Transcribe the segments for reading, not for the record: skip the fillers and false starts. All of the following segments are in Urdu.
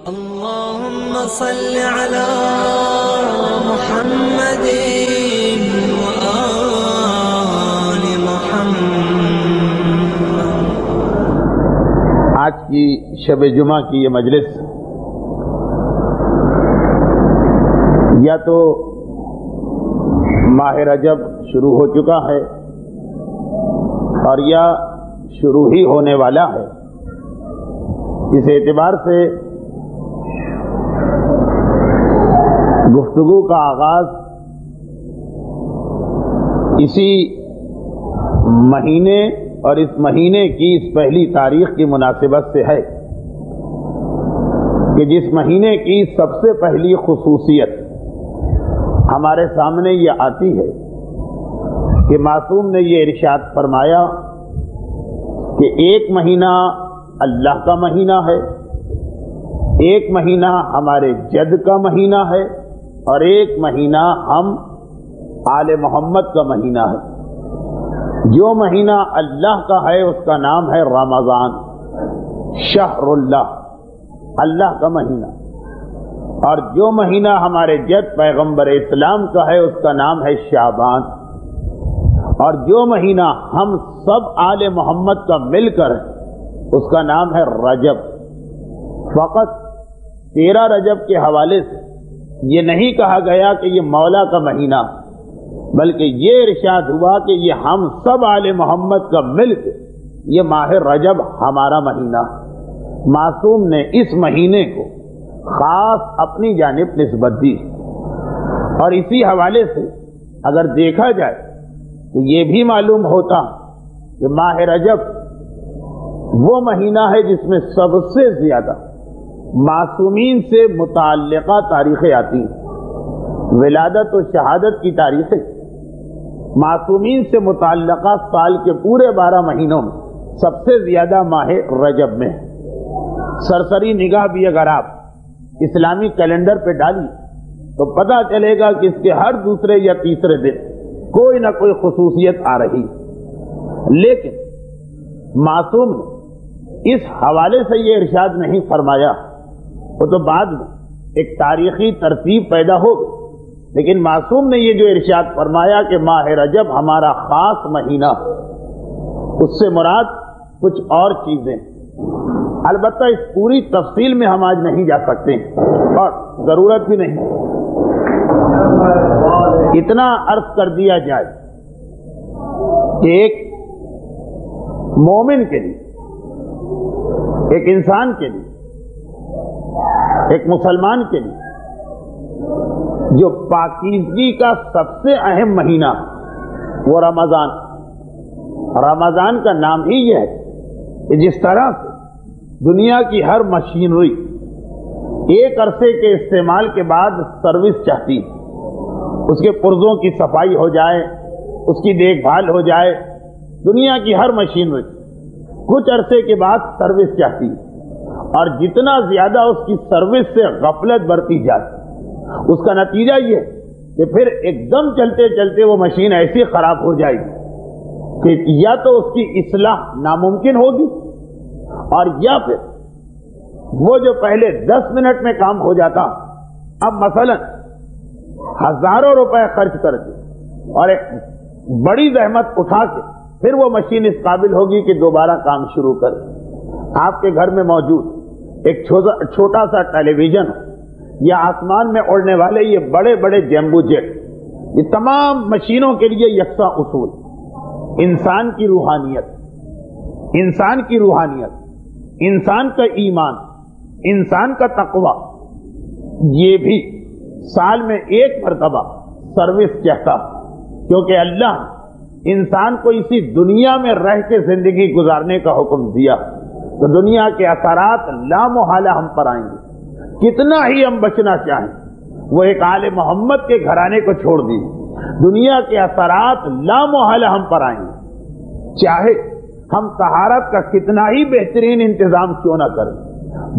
اللهم صل على محمد وآل محمد۔ آج کی شب جمعہ کی یہ مجلس یا تو ماہ رجب شروع ہو چکا ہے اور یا شروع ہی ہونے والا ہے، اس اعتبار سے گفتگو کا آغاز اسی مہینے اور اس مہینے کی اس پہلی تاریخ کی مناسبت سے ہے کہ جس مہینے کی سب سے پہلی خصوصیت ہمارے سامنے یہ آتی ہے کہ معصوم نے یہ ارشاد فرمایا کہ ایک مہینہ اللہ کا مہینہ ہے، ایک مہینہ ہمارے جد کا مہینہ ہے اور ایک مہینہ ہم آل محمد کا مہینہ ہے۔ جو مہینہ اللہ کا ہے اس کا نام ہے رمضان، شہر اللہ، اللہ کا مہینہ، اور جو مہینہ ہمارے جد پیغمبر اسلام کا ہے اس کا نام ہے شعبان، اور جو مہینہ ہم سب آل محمد کا مل کر اس کا نام ہے رجب۔ فقط 13 رجب کے حوالے سے یہ نہیں کہا گیا کہ یہ مولا کا مہینہ، بلکہ یہ ارشاد ہوا کہ یہ ہم سب آل محمد کا مل کے یہ ماہ رجب ہمارا مہینہ۔ معصوم نے اس مہینے کو خاص اپنی جانب نسبت دی، اور اسی حوالے سے اگر دیکھا جائے تو یہ بھی معلوم ہوتا کہ ماہ رجب وہ مہینہ ہے جس میں سب سے زیادہ معصومین سے متعلقہ تاریخیں آتی ہیں، ولادت و شہادت کی تاریخیں معصومین سے متعلقہ سال کے پورے 12 مہینوں میں سب سے زیادہ ماہ رجب میں ہے۔ سرسری نگاہ بھی اگر آپ اسلامی کیلنڈر پہ ڈالیے تو پتہ چلے گا کہ اس کے ہر دوسرے یا تیسرے دن کوئی نہ کوئی خصوصیت آ رہی، لیکن معصوم نے اس حوالے سے یہ ارشاد نہیں فرمایا، وہ تو بعد میں ایک تاریخی ترتیب پیدا ہو گئی، لیکن معصوم نے یہ جو ارشاد فرمایا کہ ماہ رجب ہمارا خاص مہینہ، اس سے مراد کچھ اور چیزیں، البتہ اس پوری تفصیل میں ہم آج نہیں جا سکتے اور ضرورت بھی نہیں۔ اتنا عرض کر دیا جائے کہ ایک مومن کے لیے، ایک انسان کے لیے، ایک مسلمان کے لیے جو پاکیزگی کا سب سے اہم مہینہ وہ رمضان، رمضان کا نام ہی یہ ہے کہ جس طرح سے دنیا کی ہر مشینری ایک عرصے کے استعمال کے بعد سروس چاہتی ہے، اس کے پرزوں کی صفائی ہو جائے، اس کی دیکھ بھال ہو جائے، دنیا کی ہر مشینری کچھ عرصے کے بعد سروس چاہتی ہے، اور جتنا زیادہ اس کی سروس سے غفلت برتی جائے اس کا نتیجہ یہ کہ پھر ایک دم چلتے چلتے وہ مشین ایسی خراب ہو جائے گی کہ یا تو اس کی اصلاح ناممکن ہوگی، اور یا پھر وہ جو پہلے 10 منٹ میں کام ہو جاتا اب مثلا ہزاروں روپے خرچ کر کے اور ایک بڑی زحمت اٹھا کے پھر وہ مشین اس قابل ہوگی کہ دوبارہ کام شروع کرے۔ آپ کے گھر میں موجود ایک چھوٹا سا ٹیلی ویژن یا آسمان میں اڑنے والے یہ بڑے بڑے جیمبو جیٹ، یہ تمام مشینوں کے لیے یکساں اصول، انسان کی روحانیت، انسان کی روحانیت، انسان کا ایمان، انسان کا تقوی، یہ بھی سال میں ایک مرتبہ سروس چاہتا، کیونکہ اللہ انسان کو اسی دنیا میں رہ کے زندگی گزارنے کا حکم دیا تو دنیا کے اثرات لامحالہ ہم پر آئیں گے، کتنا ہی ہم بچنا چاہیں۔ وہ ایک آل محمد کے گھرانے کو چھوڑ دی، دنیا کے اثرات لامحالہ ہم پر آئیں گے، چاہے ہم طہارت کا کتنا ہی بہترین انتظام کیوں نہ کریں،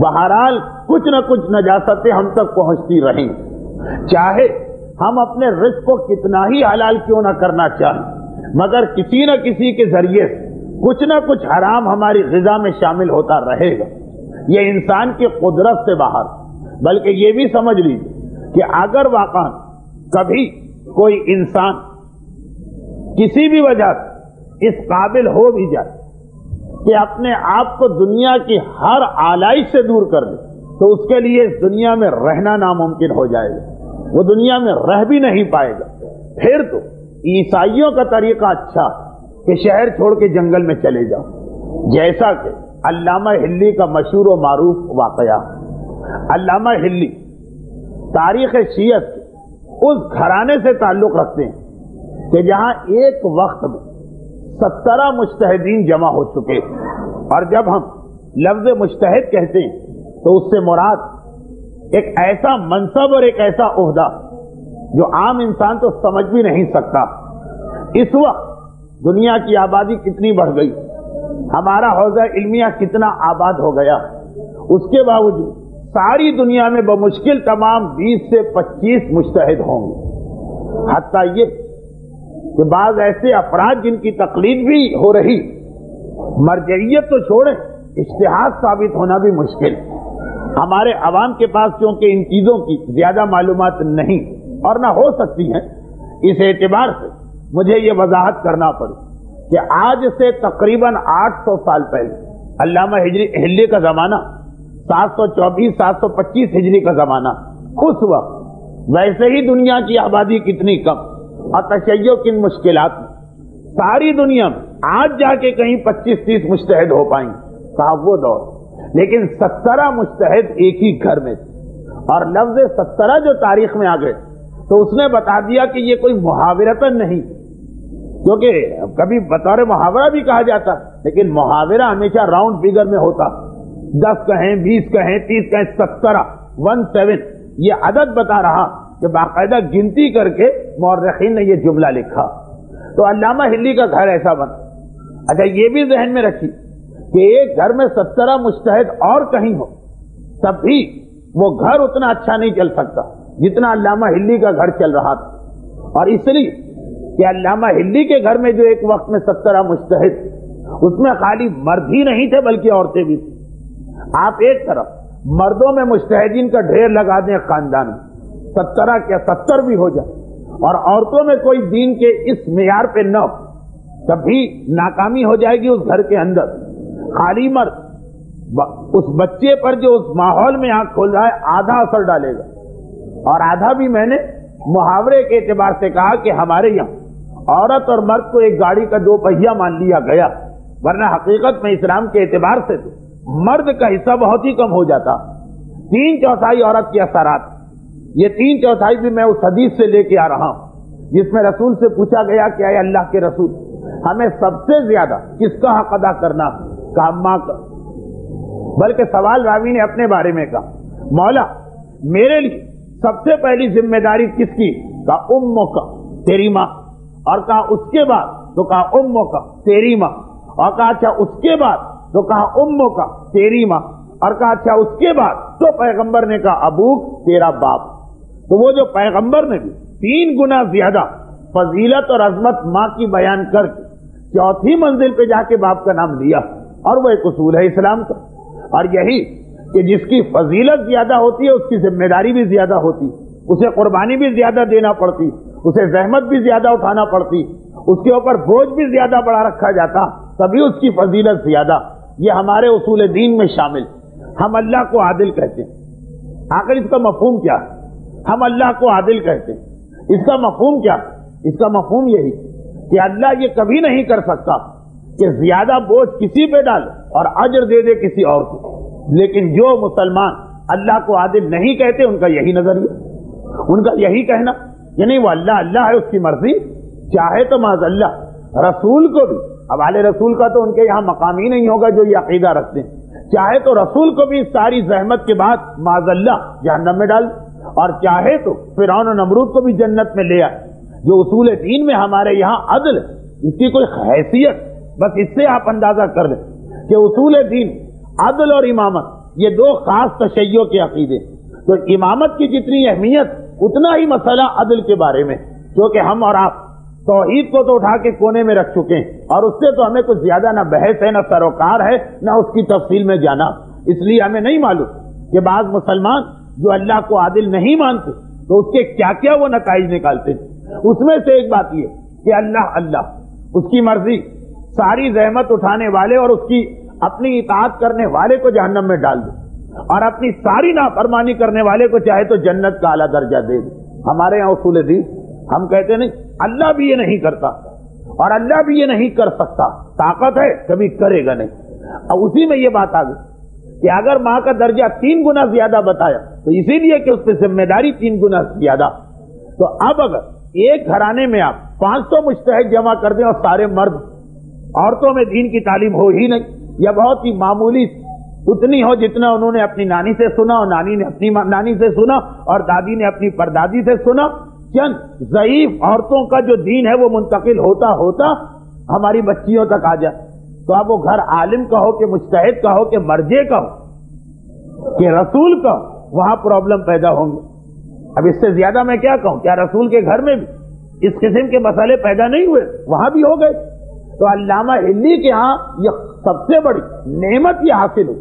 بہرحال کچھ نہ کچھ نجاستیں ہم تک پہنچتی رہیں، چاہے ہم اپنے رزق کو کتنا ہی حلال کیوں نہ کرنا چاہیں، مگر کسی نہ کسی کے ذریعے سے کچھ نہ کچھ حرام ہماری غذا میں شامل ہوتا رہے گا۔ یہ انسان کی قدرت سے باہر، بلکہ یہ بھی سمجھ لیجیے کہ اگر واقعا کبھی کوئی انسان کسی بھی وجہ سے اس قابل ہو بھی جائے کہ اپنے آپ کو دنیا کی ہر آلائش سے دور کر دے، تو اس کے لیے اس دنیا میں رہنا ناممکن ہو جائے گا، وہ دنیا میں رہ بھی نہیں پائے گا۔ پھر تو عیسائیوں کا طریقہ اچھا کہ شہر چھوڑ کے جنگل میں چلے جاؤ، جیسا کہ علامہ ہلی کا مشہور و معروف واقعہ۔ علامہ ہلی تاریخ شیعت کے اس گھرانے سے تعلق رکھتے ہیں کہ جہاں ایک وقت میں 17 مجتہدین جمع ہو چکے، اور جب ہم لفظ مجتہد کہتے ہیں تو اس سے مراد ایک ایسا منصب اور ایک ایسا عہدہ جو عام انسان تو سمجھ بھی نہیں سکتا۔ اس وقت دنیا کی آبادی کتنی بڑھ گئی، ہمارا حوزہ علمیہ کتنا آباد ہو گیا، اس کے باوجود ساری دنیا میں بمشکل تمام 20 سے 25 مجتہد ہوں گے۔ حتیٰ یہ کہ بعض ایسے افراد جن کی تقلید بھی ہو رہی، مرجعیت تو چھوڑیں، اجتہاد ثابت ہونا بھی مشکل۔ ہمارے عوام کے پاس چونکہ ان چیزوں کی زیادہ معلومات نہیں اور نہ ہو سکتی ہیں، اس اعتبار سے مجھے یہ وضاحت کرنا پڑی کہ آج سے تقریباً 800 سال پہلے، علامہ ہلی کا زمانہ 724 725 ہجری کا زمانہ، اس وقت ویسے ہی دنیا کی آبادی کتنی کم اور تشیع کن مشکلات میں، ساری دنیا میں آج جا کے کہیں 25-30 مجتہد ہو پائیں، کہا وہ دور، لیکن 17 مجتہد ایک ہی گھر میں تھے۔ اور لفظ 17 جو تاریخ میں آ گئے تو اس نے بتا دیا کہ یہ کوئی محاورتاً نہیں، کیونکہ کبھی بطور محاورہ بھی کہا جاتا، لیکن محاورہ ہمیشہ راؤنڈ فگر میں ہوتا، 10 کہیں 20 کہیں 30 کہیں، 17 یہ عدد بتا رہا کہ باقاعدہ گنتی کر کے مورخین نے یہ جملہ لکھا۔ تو علامہ ہلی کا گھر ایسا بنا۔ اچھا یہ بھی ذہن میں رکھی کہ ایک گھر میں 17 مجتہد اور کہیں ہو تب بھی وہ گھر اتنا اچھا نہیں چل سکتا جتنا علامہ ہلی کا گھر چل رہا تھا، اور اس لیے کہ علامہ ہلی کے گھر میں جو ایک وقت میں 17 مجتہد، اس میں خالی مرد ہی نہیں تھے بلکہ عورتیں بھی تھیں۔ آپ ایک طرف مردوں میں مجتہدین کا ڈھیر لگا دیں خاندان میں، 17 کیا 70 بھی ہو جائے، اور عورتوں میں کوئی دین کے اس معیار پہ نہ ہو، تب بھی ناکامی ہو جائے گی اس گھر کے اندر۔ خالی مرد اس بچے پر جو اس ماحول میں آنکھ کھول رہا ہے آدھا اثر ڈالے گا، اور آدھا بھی میں نے محاورے کے اعتبار سے کہا کہ ہمارے یہاں عورت اور مرد کو ایک گاڑی کا 2 پہیا مان لیا گیا، ورنہ حقیقت میں اسلام کے اعتبار سے تو مرد کا حصہ بہت ہی کم ہو جاتا۔ 3/4 عورت کے اثرات، یہ 3/4 بھی میں اس حدیث سے لے کے آ رہا ہوں جس میں رسول سے پوچھا گیا کہ اے اللہ کے رسول، ہمیں سب سے زیادہ کس کا حق ادا کرنا؟ کہا ماں کا۔ بلکہ سوال راوی نے اپنے بارے میں کہا، مولا میرے لیے سب سے پہلی ذمہ داری کس کی؟ کہا اموں کا، تیری ماں، اور کہا اس کے بعد؟ تو کہا اموں کا، تیری ماں، اور کہا اچھا اس کے بعد؟ تو کہا اموں کا، تیری ماں، اور کہا اچھا اس کے بعد؟ تو پیغمبر نے کہا ابوک، تیرا باپ۔ تو وہ جو پیغمبر نے بھی 3 گنا زیادہ فضیلت اور عظمت ماں کی بیان کر کے 4تھی منزل پہ جا کے باپ کا نام لیا، اور وہ ایک اصول ہے اسلام کا۔ اور یہی کہ جس کی فضیلت زیادہ ہوتی ہے اس کی ذمہ داری بھی زیادہ ہوتی، اسے قربانی بھی زیادہ دینا پڑتی، اسے زحمت بھی زیادہ اٹھانا پڑتی، اس کے اوپر بوجھ بھی زیادہ بڑا رکھا جاتا، تبھی اس کی فضیلت زیادہ۔ یہ ہمارے اصول دین میں شامل۔ ہم اللہ کو عادل کہتے ہیں، آخر اس کا مفہوم کیا ہے؟ ہم اللہ کو عادل کہتے ہیں، اس کا مفہوم کیا؟ اس کا مفہوم یہی کہ اللہ یہ کبھی نہیں کر سکتا کہ زیادہ بوجھ کسی پہ ڈال اور اجر دے دے کسی اور کو۔ لیکن جو مسلمان اللہ کو عادل نہیں کہتے ان کا یہی نظریہ، ان کا یہی کہنا یعنی وہ اللہ اللہ ہے، اس کی مرضی، چاہے تو معاذ اللہ رسول کو بھی، حوالے رسول کا تو ان کے یہاں مقام ہی نہیں ہوگا جو یہ عقیدہ رکھتے ہیں، چاہے تو رسول کو بھی ساری زحمت کے بعد معاذ اللہ جہنم میں ڈال، اور چاہے تو فرعون و نمرود کو بھی جنت میں لے آئے۔ جو اصول دین میں ہمارے یہاں عدل ہے، اس کی کوئی حیثیت، بس اس سے آپ اندازہ کر لیں کہ اصول دین عدل اور امامت یہ 2 خاص تشیع کے عقیدے۔ تو امامت کی جتنی اہمیت اتنا ہی مسئلہ عدل کے بارے میں، کیونکہ ہم اور آپ توحید کو تو اٹھا کے کونے میں رکھ چکے ہیں، اور اس سے تو ہمیں کچھ زیادہ نہ بحث ہے، نہ سروکار ہے، نہ اس کی تفصیل میں جانا۔ اس لیے ہمیں نہیں معلوم کہ بعض مسلمان جو اللہ کو عادل نہیں مانتے تو اس کے کیا کیا وہ نتائج نکالتے ہیں۔ اس میں سے ایک بات یہ کہ اللہ اس کی مرضی ساری زحمت اٹھانے والے اور اس کی اپنی اطاعت کرنے والے کو جہنم میں ڈال دے، اور اپنی ساری نافرمانی کرنے والے کو چاہے تو جنت کا اعلیٰ درجہ دے دے۔ ہمارے یہاں اصول دین ہم کہتے نہیں اللہ بھی یہ نہیں کرتا اور اللہ بھی یہ نہیں کر سکتا، طاقت ہے کبھی کرے گا نہیں۔ اور اسی میں یہ بات آ گئی کہ اگر ماں کا درجہ 3 گنا زیادہ بتایا تو اسی لیے کہ اس پہ ذمہ داری 3 گنا زیادہ۔ تو اب اگر ایک گھرانے میں آپ 500 مجتہد جمع کر دیں اور سارے مرد، عورتوں میں دین کی تعلیم ہو ہی نہیں، یا بہت ہی معمولی اتنی ہو جتنا انہوں نے اپنی نانی سے سنا اور نانی نے اپنی نانی سے سنا اور دادی نے اپنی پردادی سے سنا، چند ضعیف عورتوں کا جو دین ہے وہ منتقل ہوتا ہوتا ہماری بچیوں تک آ جائے، تو اب وہ گھر عالم کا ہو کہ مجتہد کا ہو کہ مرجع کا ہو کہ رسول کا ہو، وہاں پرابلم پیدا ہوں گے۔ اب اس سے زیادہ میں کیا کہوں؟ کیا رسول کے گھر میں بھی اس قسم کے مسئلے پیدا نہیں ہوئے؟ وہاں بھی ہو گئے۔ تو علامہ ہلی کے ہاں یہ سب سے بڑی نعمت یہ حاصل ہوئی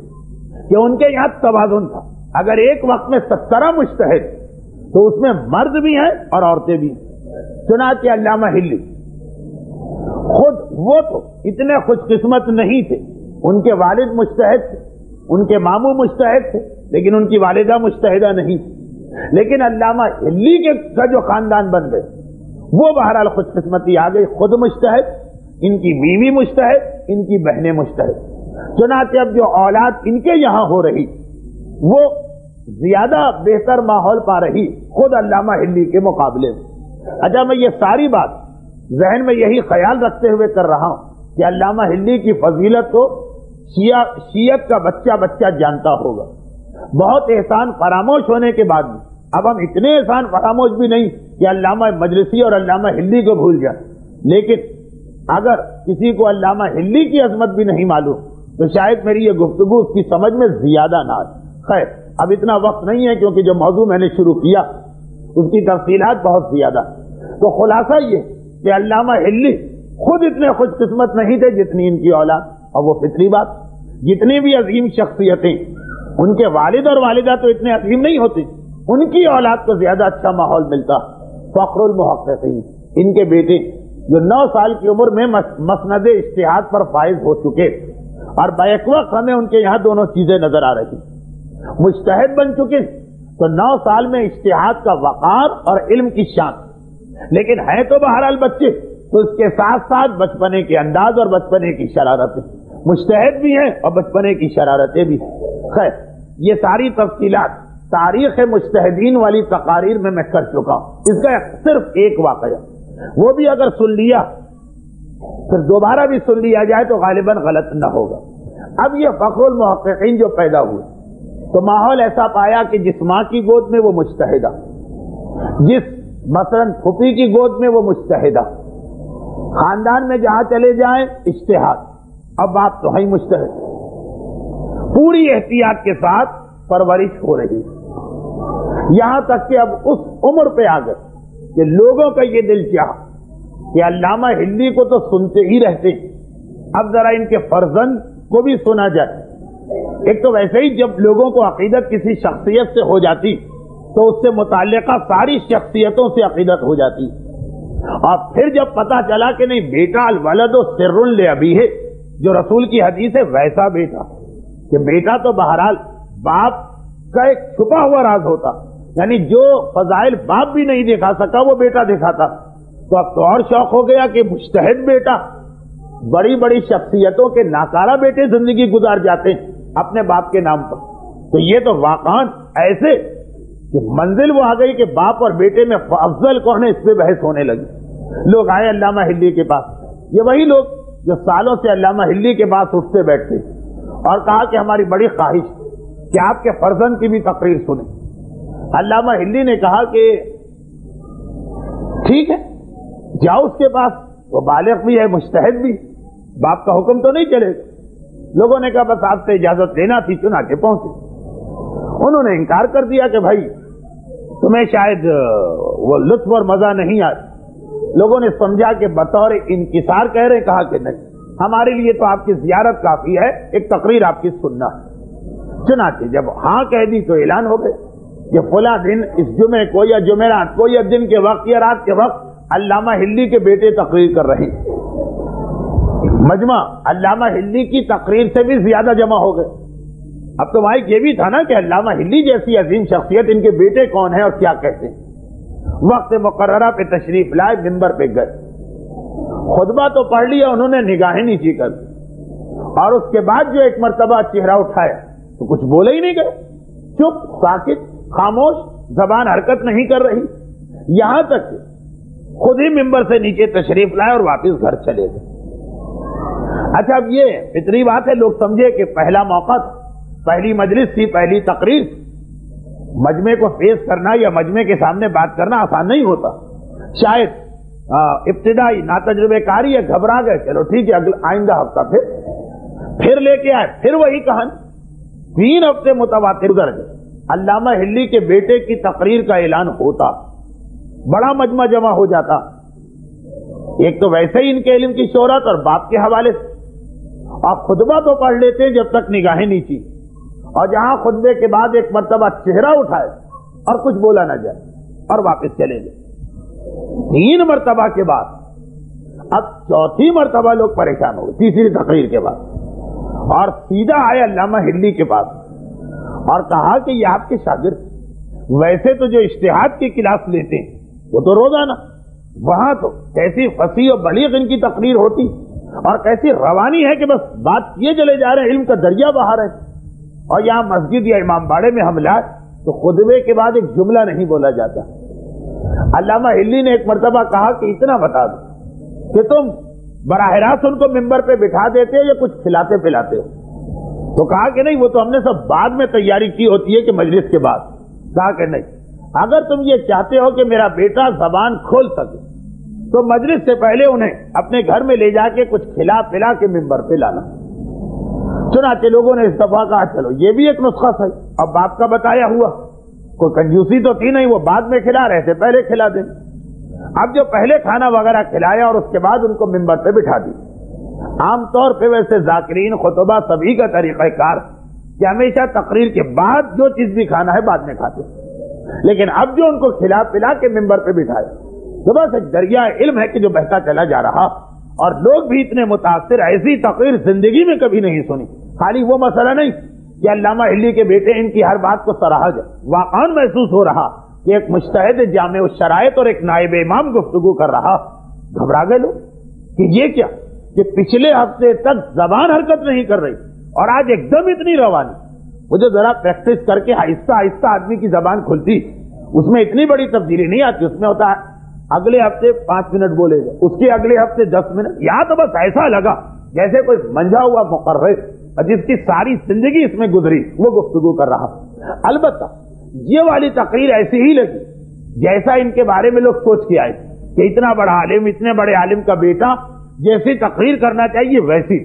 کہ ان کے یہاں توازن تھا۔ اگر ایک وقت میں 17 مجتہد تو اس میں مرد بھی ہیں اور عورتیں بھی ہیں۔ چنانچہ علامہ ہلی خود وہ تو اتنے خوش قسمت نہیں تھے، ان کے والد مجتہد تھے، ان کے ماموں مجتہد تھے، لیکن ان کی والدہ مجتہدہ نہیں تھی۔ لیکن علامہ ہلی کا جو خاندان بن گئے وہ بہرحال خوش قسمتی آ گئی، خود مجتہد، ان کی بیوی مجتہد، ان کی بہنیں مجتہد۔ چنانچہ اب جو اولاد ان کے یہاں ہو رہی وہ زیادہ بہتر ماحول پا رہی خود علامہ ہلی کے مقابلے میں۔ اچھا، میں یہ ساری بات ذہن میں یہی خیال رکھتے ہوئے کر رہا ہوں کہ علامہ ہلی کی فضیلت کو شیعت کا بچہ بچہ جانتا ہوگا۔ بہت احسان فراموش ہونے کے بعد بھی اب ہم اتنے احسان فراموش بھی نہیں کہ علامہ مجلسی اور علامہ ہلی کو بھول جائیں، لیکن اگر کسی کو علامہ ہلی کی عظمت بھی نہیں معلوم تو شاید میری یہ گفتگو اس کی سمجھ میں زیادہ نہ آئے۔ خیر، اب اتنا وقت نہیں ہے کیونکہ جو موضوع میں نے شروع کیا اس کی تفصیلات بہت زیادہ۔ تو خلاصہ یہ کہ علامہ ہلی خود اتنے خوش قسمت نہیں تھے جتنی ان کی اولاد، اور وہ فطری بات، جتنی بھی عظیم شخصیتیں ان کے والد اور والدہ تو اتنے عظیم نہیں ہوتے، ان کی اولاد کو زیادہ اچھا ماحول ملتا۔ فخر المحققین ان کے بیٹے جو 9 سال کی عمر میں مسند اجتہاد پر فائز ہو چکے، اور بیک وقت ہمیں ان کے یہاں دونوں چیزیں نظر آ رہی، مجتہد بن چکے تو 9 سال میں اجتہاد کا وقار اور علم کی شان، لیکن ہیں تو بہرحال بچے، تو اس کے ساتھ ساتھ بچپنے کے انداز اور بچپنے کی شرارتیں، مجتہد بھی ہیں اور بچپنے کی شرارتیں بھی ہیں۔ خیر، یہ ساری تفصیلات تاریخ مجتہدین والی تقاریر میں کر چکا ہوں۔ اس کا صرف ایک واقعہ، وہ بھی اگر سن لیا پھر دوبارہ بھی سن لیا جائے تو غالباً غلط نہ ہوگا۔ اب یہ فخر المحققین جو پیدا ہوئے تو ماحول ایسا پایا کہ جس ماں کی گود میں وہ مجتہدہ، جس مثلاً پھوپھی کی گود میں وہ مجتہدہ، خاندان میں جہاں چلے جائیں اجتہاد، اب آپ تو ہیں مجتہد، پوری احتیاط کے ساتھ پرورش ہو رہی، یہاں تک کہ اب اس عمر پہ آ گئے کہ لوگوں کا یہ دل چاہا کہ علامہ ہلی کو تو سنتے ہی رہتے، اب ذرا ان کے فرزند کو بھی سنا جائے۔ ایک تو ویسے ہی جب لوگوں کو عقیدت کسی شخصیت سے ہو جاتی تو اس سے متعلقہ ساری شخصیتوں سے عقیدت ہو جاتی، اور پھر جب پتا چلا کہ نہیں بیٹا الولد سر لابیہ، جو رسول کی حدیث ہے ویسا بیٹا، کہ بیٹا تو بہرحال باپ کا ایک چھپا ہوا راز ہوتا، یعنی جو فضائل باپ بھی نہیں دکھا سکا وہ بیٹا دکھاتا، تو اب تو اور شوق ہو گیا کہ مجتہد بیٹا، بڑی بڑی شخصیتوں کے ناکارہ بیٹے زندگی گزار جاتے ہیں اپنے باپ کے نام پر، تو یہ تو واقعاً ایسے کہ منزل وہ آ گئی کہ باپ اور بیٹے میں افضل کون ہے، اس پہ بحث ہونے لگی۔ لوگ آئے علامہ ہلی کے پاس، یہ وہی لوگ جو سالوں سے علامہ ہلی کے پاس اٹھتے بیٹھتے اور کہا کہ ہماری بڑی خواہش کہ آپ کے فرزند کی بھی تقریر سنیں۔ علامہ ہلی نے کہا کہ ٹھیک ہے جاؤ اس کے پاس، وہ بالغ بھی ہے مجتہد بھی، باپ کا حکم تو نہیں چلے گا۔ لوگوں نے کہا بس آپ سے اجازت لینا تھی، چنانچہ پہنچے۔ انہوں نے انکار کر دیا کہ بھائی تمہیں شاید وہ لطف اور مزہ نہیں آئے، لوگوں نے سمجھا کہ بطور انکسار کہہ رہے، کہا کہ نہیں، ہمارے لیے تو آپ کی زیارت کافی ہے، ایک تقریر آپ کی سننا ہے۔ چنانچہ جب ہاں کہہ دی تو اعلان ہو گئے کہ فلاں دن اس جمعے کو یا جمعرات کو یا دن کے وقت یا رات کے وقت علامہ ہلی کے بیٹے تقریر کر رہے ہیں۔ مجمع علامہ ہلی کی تقریر سے بھی زیادہ جمع ہو گئے۔ اب تو مائک یہ بھی تھا نا کہ علامہ ہلی جیسی عظیم شخصیت، ان کے بیٹے کون ہیں اور کیا کہتے ہیں۔ وقت مقررہ پہ تشریف لائے، منبر پہ گئے، خطبہ تو پڑھ لیا انہوں نے، نگاہیں نیچی کر دی، اور اس کے بعد جو ایک مرتبہ چہرہ اٹھایا تو کچھ بولے ہی نہیں گئے، چپ، ساکت، خاموش، زبان حرکت نہیں کر رہی، یہاں تک کہ خود ہی منبر سے نیچے تشریف لائے اور واپس گھر چلے گئے۔ اچھا، اب یہ فطری بات ہے، لوگ سمجھے کہ پہلا موقع تھا، پہلی مجلس تھی، پہلی تقریر تھی۔ مجمع کو فیس کرنا یا مجمع کے سامنے بات کرنا آسان نہیں ہوتا، شاید ابتدائی ناتجربے کاری ہے، گھبرا گئے، چلو ٹھیک ہے آئندہ ہفتہ پھر لے کے آئے، پھر وہی کہانی۔ 3 ہفتے متواتر گزر گئے، علامہ ہلی کے بیٹے کی تقریر کا اعلان ہوتا، بڑا مجمع جمع ہو جاتا، ایک تو ویسے ہی ان کے علم کی شہرت اور باپ کے حوالے سے، اور خطبہ تو پڑھ لیتے جب تک نگاہیں نیچی، اور جہاں خطبے کے بعد ایک مرتبہ چہرہ اٹھائے اور کچھ بولا نہ جائے اور واپس چلے گئے۔ 3 مرتبہ کے بعد اب 4تھی مرتبہ لوگ پریشان ہو گئے، تیسری تقریر کے بعد، اور سیدھا آئے علامہ ہلی کے پاس اور کہا کہ یہ آپ کے شاگرد، ویسے تو جو اجتہاد کی کلاس لیتے ہیں وہ تو روزانہ، وہاں تو کیسی فصیح و بلیغ ان کی تقریر ہوتی اور کیسی روانی ہے کہ بس بات کیے چلے جا رہے ہیں، علم کا دریا بہا رہے ہیں، اور یہاں مسجد یا امام باڑے میں ہم لائے تو خطبے کے بعد ایک جملہ نہیں بولا جاتا۔ علامہ ہلی نے ایک مرتبہ کہا کہ اتنا بتا دو کہ تم براہ راست ان کو ممبر پہ بٹھا دیتے ہو یا کچھ کھلاتے پلاتے ہو؟ تو کہا کہ نہیں، وہ تو ہم نے سب بعد میں تیاری کی ہوتی ہے کہ مجلس کے بعد۔ کہا کہ نہیں، اگر تم یہ چاہتے ہو کہ میرا بیٹا زبان کھول سکے تو مجلس سے پہلے انہیں اپنے گھر میں لے جا کے کچھ کھلا پلا کے ممبر پہ لانا۔ چنانچہ لوگوں نے اس دفعہ کہا چلو یہ بھی ایک نسخہ صحیح، اب باپ کا بتایا ہوا، کوئی کنجوسی تو تھی نہیں، وہ بعد میں کھلا رہے تھے، پہلے کھلا دیں۔ اب جو پہلے کھانا وغیرہ کھلایا اور اس کے بعد ان کو ممبر پہ بٹھا دی۔ عام طور پہ ویسے ذاکرین خطبہ سبھی کا طریقہ کار کہ ہمیشہ تقریر کے بعد جو چیز بھی کھانا ہے بعد میں کھاتے، لیکن اب جو ان کو کھلا پلا کے ممبر پہ بٹھایا تو بس ایک دریا علم ہے کہ جو بہتا چلا جا رہا، اور لوگ بھی اتنے متاثر، ایسی تقریر زندگی میں کبھی نہیں سنی۔ خالی وہ مسئلہ نہیں کہ علامہ ہلی کے بیٹے ان کی ہر بات کو سراہا جائے، واقعاً محسوس ہو رہا کہ ایک مجتہد جامع الشرائط اور ایک نائب امام گفتگو کر رہا۔ گھبرا گئے لوگ کہ یہ کیا، کہ پچھلے ہفتے تک زبان حرکت نہیں کر رہی اور آج ایک دم اتنی روانی۔ مجھے ذرا پریکٹس کر کے آہستہ آہستہ آدمی کی زبان کھلتی، اس میں اتنی بڑی تبدیلی نہیں آتی، اس میں ہوتا ہے اگلے ہفتے 5 منٹ بولے گا، اس کے اگلے ہفتے 10 منٹ، یہاں تو بس ایسا لگا جیسے کوئی منجھا ہوا مقرر جس کی ساری زندگی اس میں گزری وہ گفتگو کر رہا۔ البتہ یہ والی تقریر ایسی ہی لگی جیسا ان کے بارے میں لوگ سوچ کے آئے کہ اتنا بڑا عالم، اتنے بڑے عالم کا بیٹا جیسی تقریر کرنا چاہیے ویسی،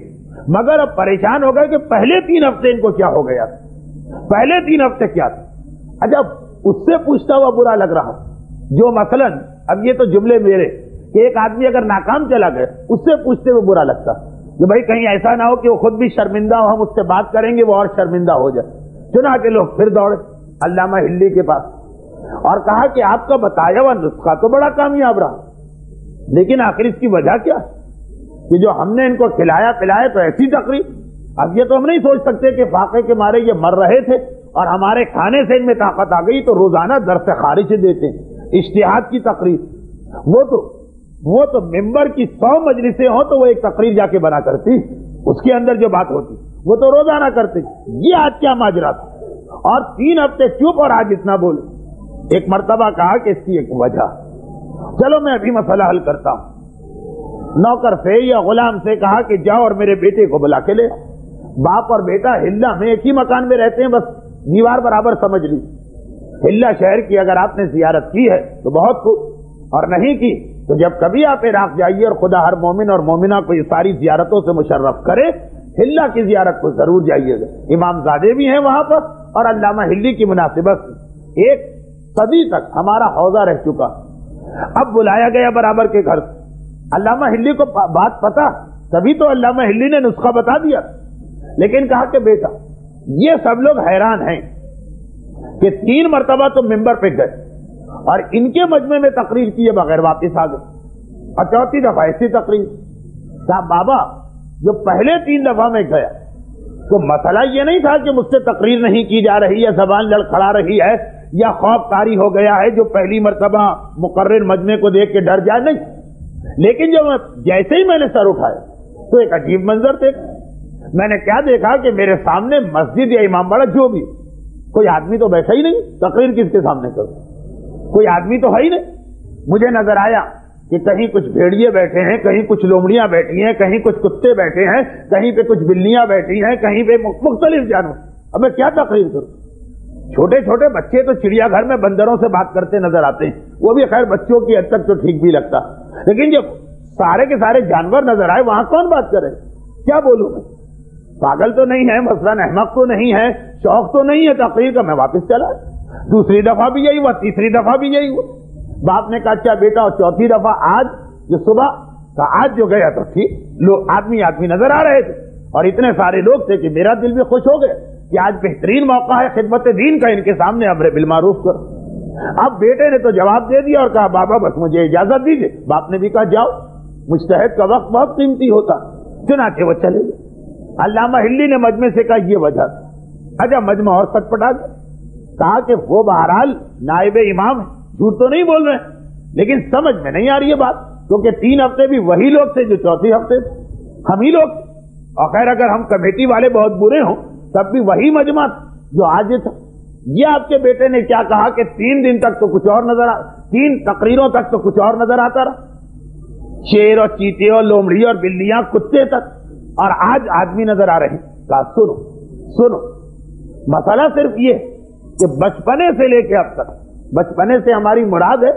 مگر اب پریشان ہو گئے کہ پہلے 3 ہفتے ان کو کیا ہو گیا، پہلے 3 ہفتے کیا تھا۔ اچھا، اس سے پوچھتا ہوا برا لگ رہا جو مثلاً اب یہ تو جملے میرے کہ ایک آدمی اگر ناکام چلا گئے اس سے پوچھتے ہوئے برا لگتا کہ بھائی کہیں ایسا نہ ہو کہ وہ خود بھی شرمندہ ہو، ہم اس سے بات کریں گے وہ اور شرمندہ ہو جائے۔ چنانچہ لوگ پھر دوڑے علامہ ہلی کے پاس اور کہا کہ آپ کا بتایا ہوا نسخہ تو بڑا کامیاب رہا، لیکن آخر اس کی وجہ کیا کہ جو ہم نے ان کو کھلایا پلایا تو ایسی تقریر۔ اب یہ تو ہم نہیں سوچ سکتے کہ فاقے کے مارے یہ مر رہے تھے اور ہمارے کھانے سے ان میں طاقت آ گئی تو روزانہ درس خارج دیتے ہیں، اجتہاد کی تقریر۔ وہ تو ممبر کی 100 مجلسیں ہوں تو وہ ایک تقریر جا کے بنا کرتی، اس کے اندر جو بات ہوتی وہ تو روزانہ کرتے۔ یہ آج کیا ماجرا تھا، اور 3 ہفتے چپ اور آج اتنا بولے۔ ایک مرتبہ کہا کہ اس کی ایک وجہ، چلو میں ابھی مسئلہ حل کرتا ہوں۔ نوکر سے یا غلام سے کہا کہ جاؤ اور میرے بیٹے کو بلا کے لے۔ باپ اور بیٹا ہلا میں ایک ہی مکان میں رہتے ہیں، بس دیوار برابر سمجھ لی۔ ہلا شہر کی اگر آپ نے زیارت کی ہے تو بہت خوب، اور نہیں کی تو جب کبھی آپ عراق جائیے اور خدا ہر مومن اور مومنہ کو یہ ساری زیارتوں سے مشرف کرے، ہلا کی زیارت کو ضرور جائیے گا۔ امام زادے بھی ہیں وہاں پر، اور علامہ ہلی کی مناسبت 1 صدی تک ہمارا حوضہ رہ چکا۔ اب بلایا گیا برابر کے گھر. علامہ ہلی کو بات پتا, تبھی تو علامہ ہلی نے نسخہ بتا دیا, لیکن کہا کہ بیٹا یہ سب لوگ حیران ہیں کہ 3 مرتبہ تو ممبر پہ گئے اور ان کے مجمع میں تقریر کیے بغیر واپس آ گئے, اور 4تھی دفعہ ایسی تقریر. کہا بابا جو پہلے 3 دفعہ میں گیا تو مسئلہ یہ نہیں تھا کہ مجھ سے تقریر نہیں کی جا رہی ہے, زبان لڑکھڑا رہی ہے, یا خوف طاری ہو گیا ہے جو پہلی مرتبہ مقرر مجمع کو دیکھ کے ڈر جائے, نہیں. لیکن جب جیسے ہی میں نے سر اٹھایا تو ایک عجیب منظر دیکھا. میں نے کیا دیکھا کہ میرے سامنے مسجد یا امام باڑہ جو بھی, کوئی آدمی تو بیٹھا ہی نہیں, تقریر کس کے سامنے کروں, کوئی آدمی تو ہے ہی نہیں. مجھے نظر آیا کہ کہیں کچھ بھیڑیے بیٹھے ہیں, کہیں کچھ لومڑیاں بیٹھی ہیں, کہیں کچھ کتے بیٹھے ہیں, کہیں پہ کچھ بلیاں بیٹھی ہیں, کہیں پہ مختلف جانور. اب میں کیا تقریر کروں؟ چھوٹے چھوٹے بچے تو چڑیا گھر میں بندروں سے بات کرتے نظر آتے ہیں, وہ بھی خیر بچوں کی حد تک تو ٹھیک بھی لگتا, لیکن جب سارے کے سارے جانور نظر آئے وہاں کون بات کرے؟ کیا بولوں میں؟ پاگل تو نہیں ہے, مثلاً احمق تو نہیں ہے, شوق تو نہیں ہے تقریر کا. میں واپس چلا. دوسری دفعہ بھی یہی ہوا, تیسری دفعہ بھی یہی ہوا. باپ نے کہا اچھا بیٹا, اور 4تھی دفعہ آج جو صبح کا آج جو گیا تو ٹھیک, لوگ آدمی نظر آ رہے تھے اور اتنے سارے لوگ تھے کہ میرا دل بھی خوش ہو گیا کہ آج بہترین موقع ہے خدمت دین کا, ان کے سامنے امر بالمعروف کرو. اب بیٹے نے تو جواب دے دیا اور کہا بابا بس مجھے اجازت دیجیے. باپ نے بھی کہا جاؤ, مجتہد کا وقت بہت قیمتی ہوتا. چنانچہ وہ چلے گئے. علامہ ہلی نے مجمع سے کہا یہ وجہ تھی. اچھا مجمع اور سٹپٹا گیا. کہا کہ وہ بہرحال نائب امام ہے, جھوٹ تو نہیں بول رہے, لیکن سمجھ میں نہیں آ رہی ہے بات, کیونکہ 3 ہفتے بھی وہی لوگ تھے جو 4تھے ہفتے ہم ہی لوگ. اور خیر اگر ہم کمیٹی والے بہت برے ہوں تب بھی وہی مجمع جو آج تھا. یہ آپ کے بیٹے نے کیا کہا کہ 3 دن تک تو کچھ اور نظر 3 تقریروں تک تو کچھ اور نظر آتا رہا, شیر اور چیتے اور لومڑی اور بلیاں کتے تک, اور آج آدمی نظر آ رہے ہیں. کہا سنو مسئلہ صرف یہ کہ بچپنے سے لے کے اب تک, بچپنے سے ہماری مراد ہے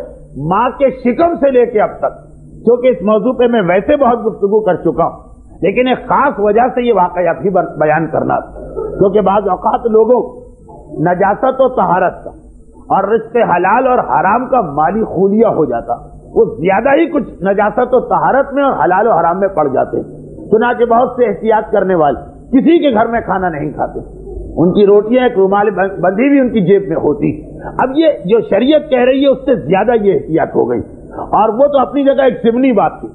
ماں کے شکم سے لے کے اب تک, کیونکہ اس موضوع پہ میں ویسے بہت گفتگو کر چکا ہوں, لیکن ایک خاص وجہ سے یہ واقعہ بھی بیان کرنا تھا, کیونکہ بعض اوقات لوگوں نجاست و طہارت کا اور رزق حلال اور حرام کا مالی خولیا ہو جاتا, وہ زیادہ ہی کچھ نجاست و طہارت میں اور حلال و حرام میں پڑ جاتے. چنانچہ بہت سے احتیاط کرنے والے کسی کے گھر میں کھانا نہیں کھاتے, ان کی روٹیاں ایک رومال بندھی بھی ان کی جیب میں ہوتی. اب یہ جو شریعت کہہ رہی ہے اس سے زیادہ یہ احتیاط ہو گئی, اور وہ تو اپنی جگہ ایک ضمنی بات تھی,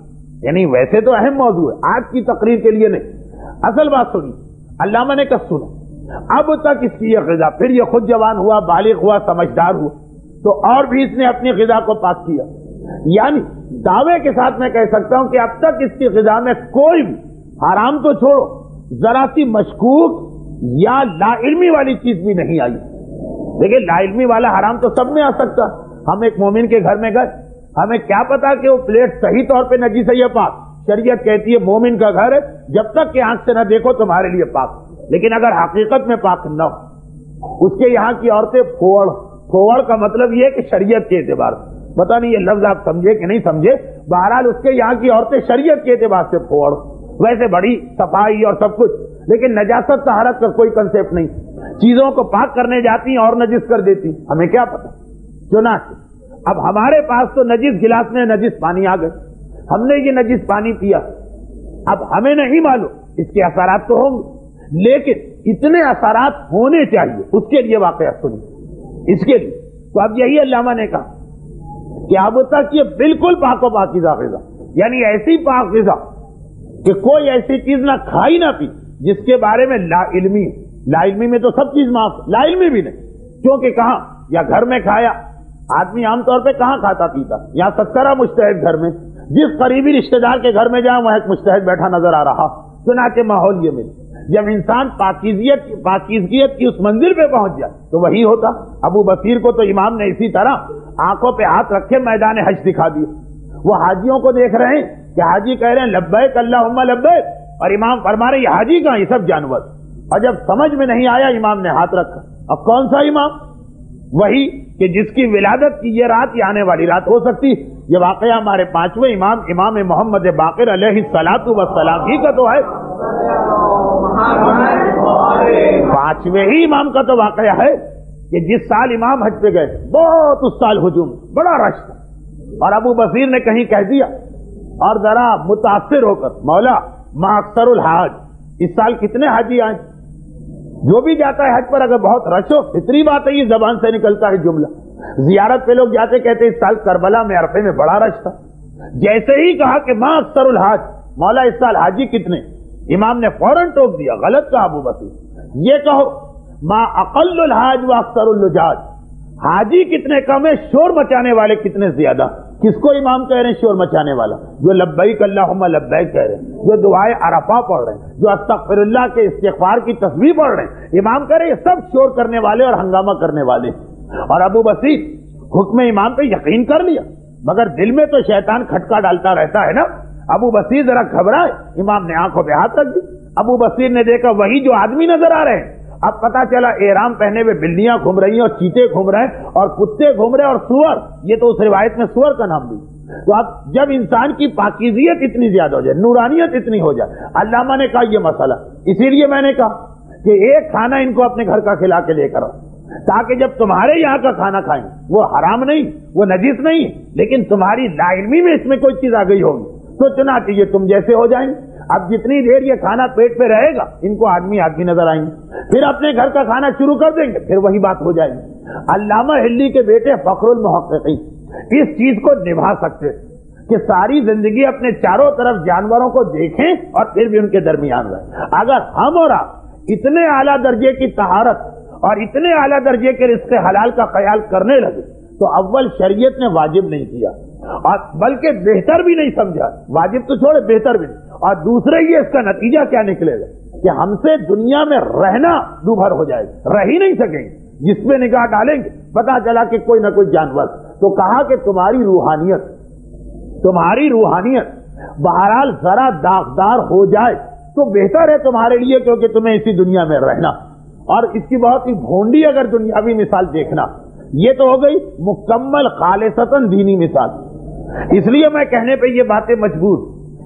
یعنی ویسے تو اہم موضوع ہے, آج کی تقریر کے لیے نہیں. اصل بات سنی, علامہ نے کہا سنو, اب تک اس کی یہ غذا, پھر یہ خود جوان ہوا, بالغ ہوا, سمجھدار ہوا, تو اور بھی اس نے اپنی غذا کو پاک کیا. یعنی دعوے کے ساتھ میں کہہ سکتا ہوں کہ اب تک اس کی غذا میں کوئی بھی حرام تو چھوڑو, ذرا سی مشکوک یا لا علمی والی چیز بھی نہیں آئی. دیکھیں لا علمی والا حرام تو سب میں آ سکتا. ہم ایک مومن کے گھر میں گئے, ہمیں کیا پتا کہ وہ پلیٹ صحیح طور پہ نجیس ہے یا پاک. شریعت کہتی ہے مومن کا گھر ہے, جب تک کہ آنکھ سے نہ دیکھو تمہارے لیے پاک, لیکن اگر حقیقت میں پاک نہ ہو, اس کے یہاں کی عورتیں پھوڑ کا مطلب یہ ہے کہ شریعت کے اعتبار سے, پتا نہیں یہ لفظ آپ سمجھے کہ نہیں سمجھے, بہرحال اس کے یہاں کی عورتیں شریعت کے اعتبار سے پھوڑ, ویسے بڑی صفائی اور سب کچھ, لیکن نجاست طہارت کا کوئی کنسیپٹ نہیں. چیزوں کو پاک کرنے جاتی ہیں اور نجس کر دیتی, ہمیں کیا پتا. چنانچہ اب ہمارے پاس تو نجس گلاس میں نجس پانی آ گئے, ہم نے یہ نجس پانی پیا, اب ہمیں نہیں معلوم اس کے اثرات تو ہوں گے, لیکن اتنے اثرات ہونے چاہیے, اس کے لیے واقعہ سنیے. اس کے لیے تو اب یہی علامہ نے کہا کہ اب تک یہ بالکل پاک و پاکیزہ غذا, یعنی ایسی پاک غذا کہ کوئی ایسی چیز نہ کھائی نہ پی جس کے بارے میں لا علمی. لا علمی میں تو سب چیز معاف, لا علمی بھی نہیں, کیونکہ کہاں یا گھر میں کھایا, آدمی عام طور پہ کہاں کھاتا پیتا, یا 70 مجتہد گھر میں, جس قریبی رشتہ دار کے گھر میں جائیں وہاں ایک مجتہد بیٹھا نظر آ رہا. چنانچہ ماحول یہ ملے, جب انسان پاکیزگیت کی اس منزل پہ پہنچ جائے تو وہی ہوتا. ابو بصیر کو تو امام نے اسی طرح آنکھوں پہ ہاتھ رکھے میدان حج دکھا دیا. وہ حاجیوں کو دیکھ رہے ہیں کہ حاجی کہہ رہے ہیں لبیک اللہم لبیک, اور امام فرما رہے یہ حاجی کہاں, یہ سب جانور. اور جب سمجھ میں نہیں آیا امام نے ہاتھ رکھا. اب کون سا امام؟ وہی کہ جس کی ولادت کی یہ رات یا آنے والی رات ہو سکتی. یہ واقعہ ہمارے 5ویں امام امام محمد باقر علیہ الصلوۃ والسلام ہی کا تو ہے. 5ویں ہی امام کا تو واقعہ ہے کہ جس سال امام حج پہ گئے, بہت اس سال ہجوم, بڑا رش تھا, اور ابو بصیر نے کہیں کہہ دیا اور ذرا متاثر ہو کر، مولا ما اکثر الحاج، اس سال کتنے حاجی آئے؟ جو بھی جاتا ہے حج پر اگر بہت رش ہو، فطری بات ہے یہ زبان سے نکلتا ہے جملہ. زیارت پہ لوگ جاتے کہتے اس سال کربلا میں عرفے میں بڑا رش تھا. جیسے ہی کہا کہ ما اکثر الحاج، مولا اس سال حاجی کتنے، امام نے فوراً ٹوک دیا، غلط کہا ابو بصیر. یہ کہو ما اقل الحاج و اکثر اللجاج، حاجی کتنے کم ہے، شور مچانے والے کتنے زیادہ. کس کو امام کہہ رہے ہیں شور مچانے والا؟ جو لبیک اللہم لبیک کہہ رہے ہیں، جو دعائے عرفہ پڑھ رہے ہیں، جو استغفر اللہ کے استغفار کی تسبیح پڑھ رہے ہیں. امام کہہ رہے ہیں یہ سب شور کرنے والے اور ہنگامہ کرنے والے. اور ابو بصیر حکم امام پہ یقین کر لیا، مگر دل میں تو شیطان کھٹکا ڈالتا رہتا ہے نا. ابو بصیر ذرا گھبرائے، امام نے آنکھوں پہ ہاتھ رکھ دی. ابو بصیر نے دیکھا وہی جو آدمی نظر آ رہے ہیں. اب پتا چلا احرام پہنے ہوئے بلیاں گھوم رہی ہیں اور چیتے گھوم رہے ہیں اور کتے گھوم رہے ہیں اور سور، یہ تو اس روایت میں سور کا نام بھی. تو اب جب انسان کی پاکیزیت اتنی زیادہ ہو جائے، نورانیت اتنی ہو جائے، علامہ نے کہا یہ مسئلہ، اسی لیے میں نے کہا کہ ایک کھانا ان کو اپنے گھر کا کھلا کے لے کر آؤ، تاکہ جب تمہارے یہاں کا کھانا کھائیں وہ حرام نہیں، وہ نجس نہیں، لیکن تمہاری لا علمی میں اس میں کوئی چیز آ گئی ہوگی تو چنانچہ یہ تم جیسے ہو جائیں. اب جتنی دیر یہ کھانا پیٹ پہ رہے گا ان کو آدمی نظر آئیں گے، پھر اپنے گھر کا کھانا شروع کر دیں گے، پھر وہی بات ہو جائے گی. علامہ ہلی کے بیٹے فخر المحققین اس چیز کو نبھا سکتے کہ ساری زندگی اپنے چاروں طرف جانوروں کو دیکھیں اور پھر بھی ان کے درمیان رہیں. اگر ہم اور آپ اتنے اعلیٰ درجے کی طہارت اور اتنے اعلیٰ درجے کے رزق حلال کا خیال کرنے لگے تو اول شریعت نے واجب نہیں کیا اور بلکہ بہتر بھی نہیں سمجھا، واجب تو چھوڑے بہتر بھی نہیں. اور دوسرے یہ اس کا نتیجہ کیا نکلے گا کہ ہم سے دنیا میں رہنا دوبھر ہو جائے گا، رہ ہی نہیں سکیں گے. جس پہ نگاہ ڈالیں گے پتا چلا کہ کوئی نہ کوئی جانور. تو کہا کہ تمہاری روحانیت بہرحال ذرا داغدار ہو جائے تو بہتر ہے تمہارے لیے، کیونکہ تمہیں اسی دنیا میں رہنا. اور اس کی بہت ہی بھونڈی اگر دنیاوی مثال دیکھنا، یہ تو ہو گئی مکمل خالصتاً دینی مثال. اس لیے میں کہنے پہ یہ باتیں مجبور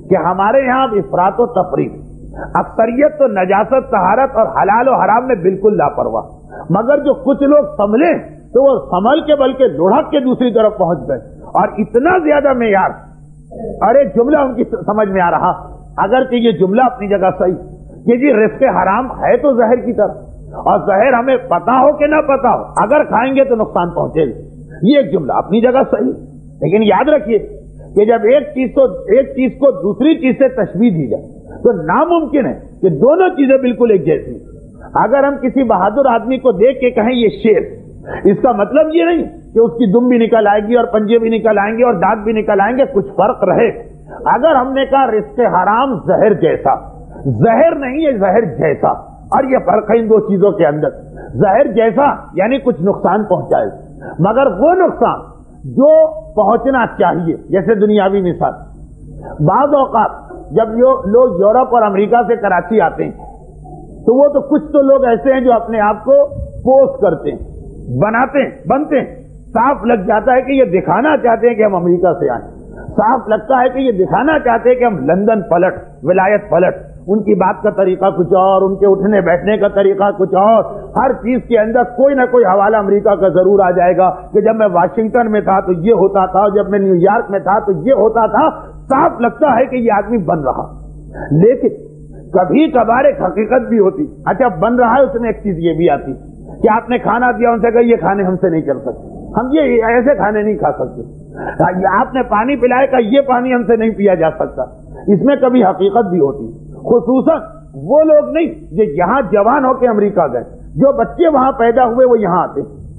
کہ ہمارے یہاں افراط و تفریط، اکثریت تو نجاست، طہارت اور حلال و حرام میں بالکل لاپرواہ، مگر جو کچھ لوگ سنبھلے تو وہ سنبھل کے بلکہ لڑک کے دوسری طرف پہنچ گئے. اور اتنا زیادہ معیار، اور ایک جملہ ان کی سمجھ میں آ رہا، اگر کہ یہ جملہ اپنی جگہ صحیح کہ جی رزق حرام ہے تو زہر کی طرح، اور زہر ہمیں پتا ہو کہ نہ پتا ہو اگر کھائیں گے تو نقصان پہنچے گا. یہ ایک جملہ اپنی جگہ صحیح، لیکن یاد رکھیے کہ جب ایک چیز کو دوسری چیز سے تشبیہ دی جائے تو ناممکن ہے کہ دونوں چیزیں بالکل ایک جیسی. اگر ہم کسی بہادر آدمی کو دیکھ کے کہیں یہ شیر، اس کا مطلب یہ نہیں کہ اس کی دم بھی نکل آئے گی اور پنجے بھی نکل آئیں گے اور دانت بھی نکل آئیں گے، کچھ فرق رہے. اگر ہم نے کہا رزق حرام زہر جیسا، زہر نہیں ہے زہر جیسا، اور یہ فرق ہے ان دو چیزوں کے اندر. زہر جیسا یعنی کچھ نقصان پہنچائے، مگر وہ نقصان جو پہنچنا چاہیے. جیسے دنیاوی مثال، بعض اوقات جب لوگ یورپ اور امریکہ سے کراچی آتے ہیں تو وہ تو کچھ تو لوگ ایسے ہیں جو اپنے آپ کو پوسٹ کرتے ہیں، بنتے ہیں. صاف لگ جاتا ہے کہ یہ دکھانا چاہتے ہیں کہ ہم امریکہ سے آئیں، صاف لگتا ہے کہ یہ دکھانا چاہتے ہیں کہ ہم لندن پلٹ، ولایت پلٹ. ان کی بات کا طریقہ کچھ اور، ان کے اٹھنے بیٹھنے کا طریقہ کچھ اور، ہر چیز کے اندر کوئی نہ کوئی حوالہ امریکہ کا ضرور آ جائے گا کہ جب میں واشنگٹن میں تھا تو یہ ہوتا تھا، جب میں نیو یارک میں تھا تو یہ ہوتا تھا. صاف لگتا ہے کہ یہ آدمی بن رہا، لیکن کبھی کبھار ایک حقیقت بھی ہوتی. اچھا بن رہا ہے، اس میں ایک چیز یہ بھی آتی کہ آپ نے کھانا دیا، ان سے کہا یہ کھانے ہم سے نہیں چل سکتے، ہم یہ ایسے کھانے نہیں کھا سکتے. آپ نے پانی پلائے کا یہ پانی ہم سے نہیں پیا جا سکتا. اس میں کبھی حقیقت بھی ہوتی. خصوصاً وہ لوگ نہیں جو یہاں جوان ہو کے امریکہ گئے، جو بچے وہاں پیدا ہوئے وہ یہاں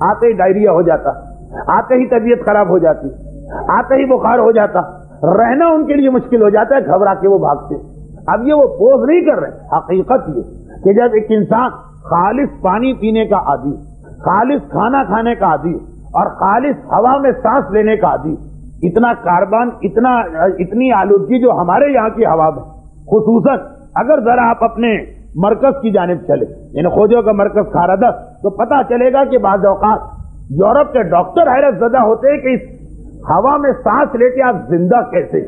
آتے ہی ڈائریا ہو جاتا، آتے ہی طبیعت خراب ہو جاتی، آتے ہی بخار ہو جاتا، رہنا ان کے لیے مشکل ہو جاتا ہے، گھبرا کے وہ بھاگتے. اب یہ وہ پوز نہیں کر رہے. حقیقت یہ کہ جب ایک انسان خالص پانی پینے کا عادی، خالص کھانا کھانے کا عادی اور خالص ہوا میں سانس لینے کا عادی، اتنا کاربن، اتنی آلودگی جو ہمارے یہاں کی ہوا میں، خصوصاً اگر ذرا آپ اپنے مرکز کی جانب چلے، یعنی خوجوں کا مرکز کھارادہ، تو پتا چلے گا کہ بعض اوقات یورپ کے ڈاکٹر حیرت زدہ ہوتے ہیں کہ اس ہوا میں سانس لے کے آپ زندہ کیسے.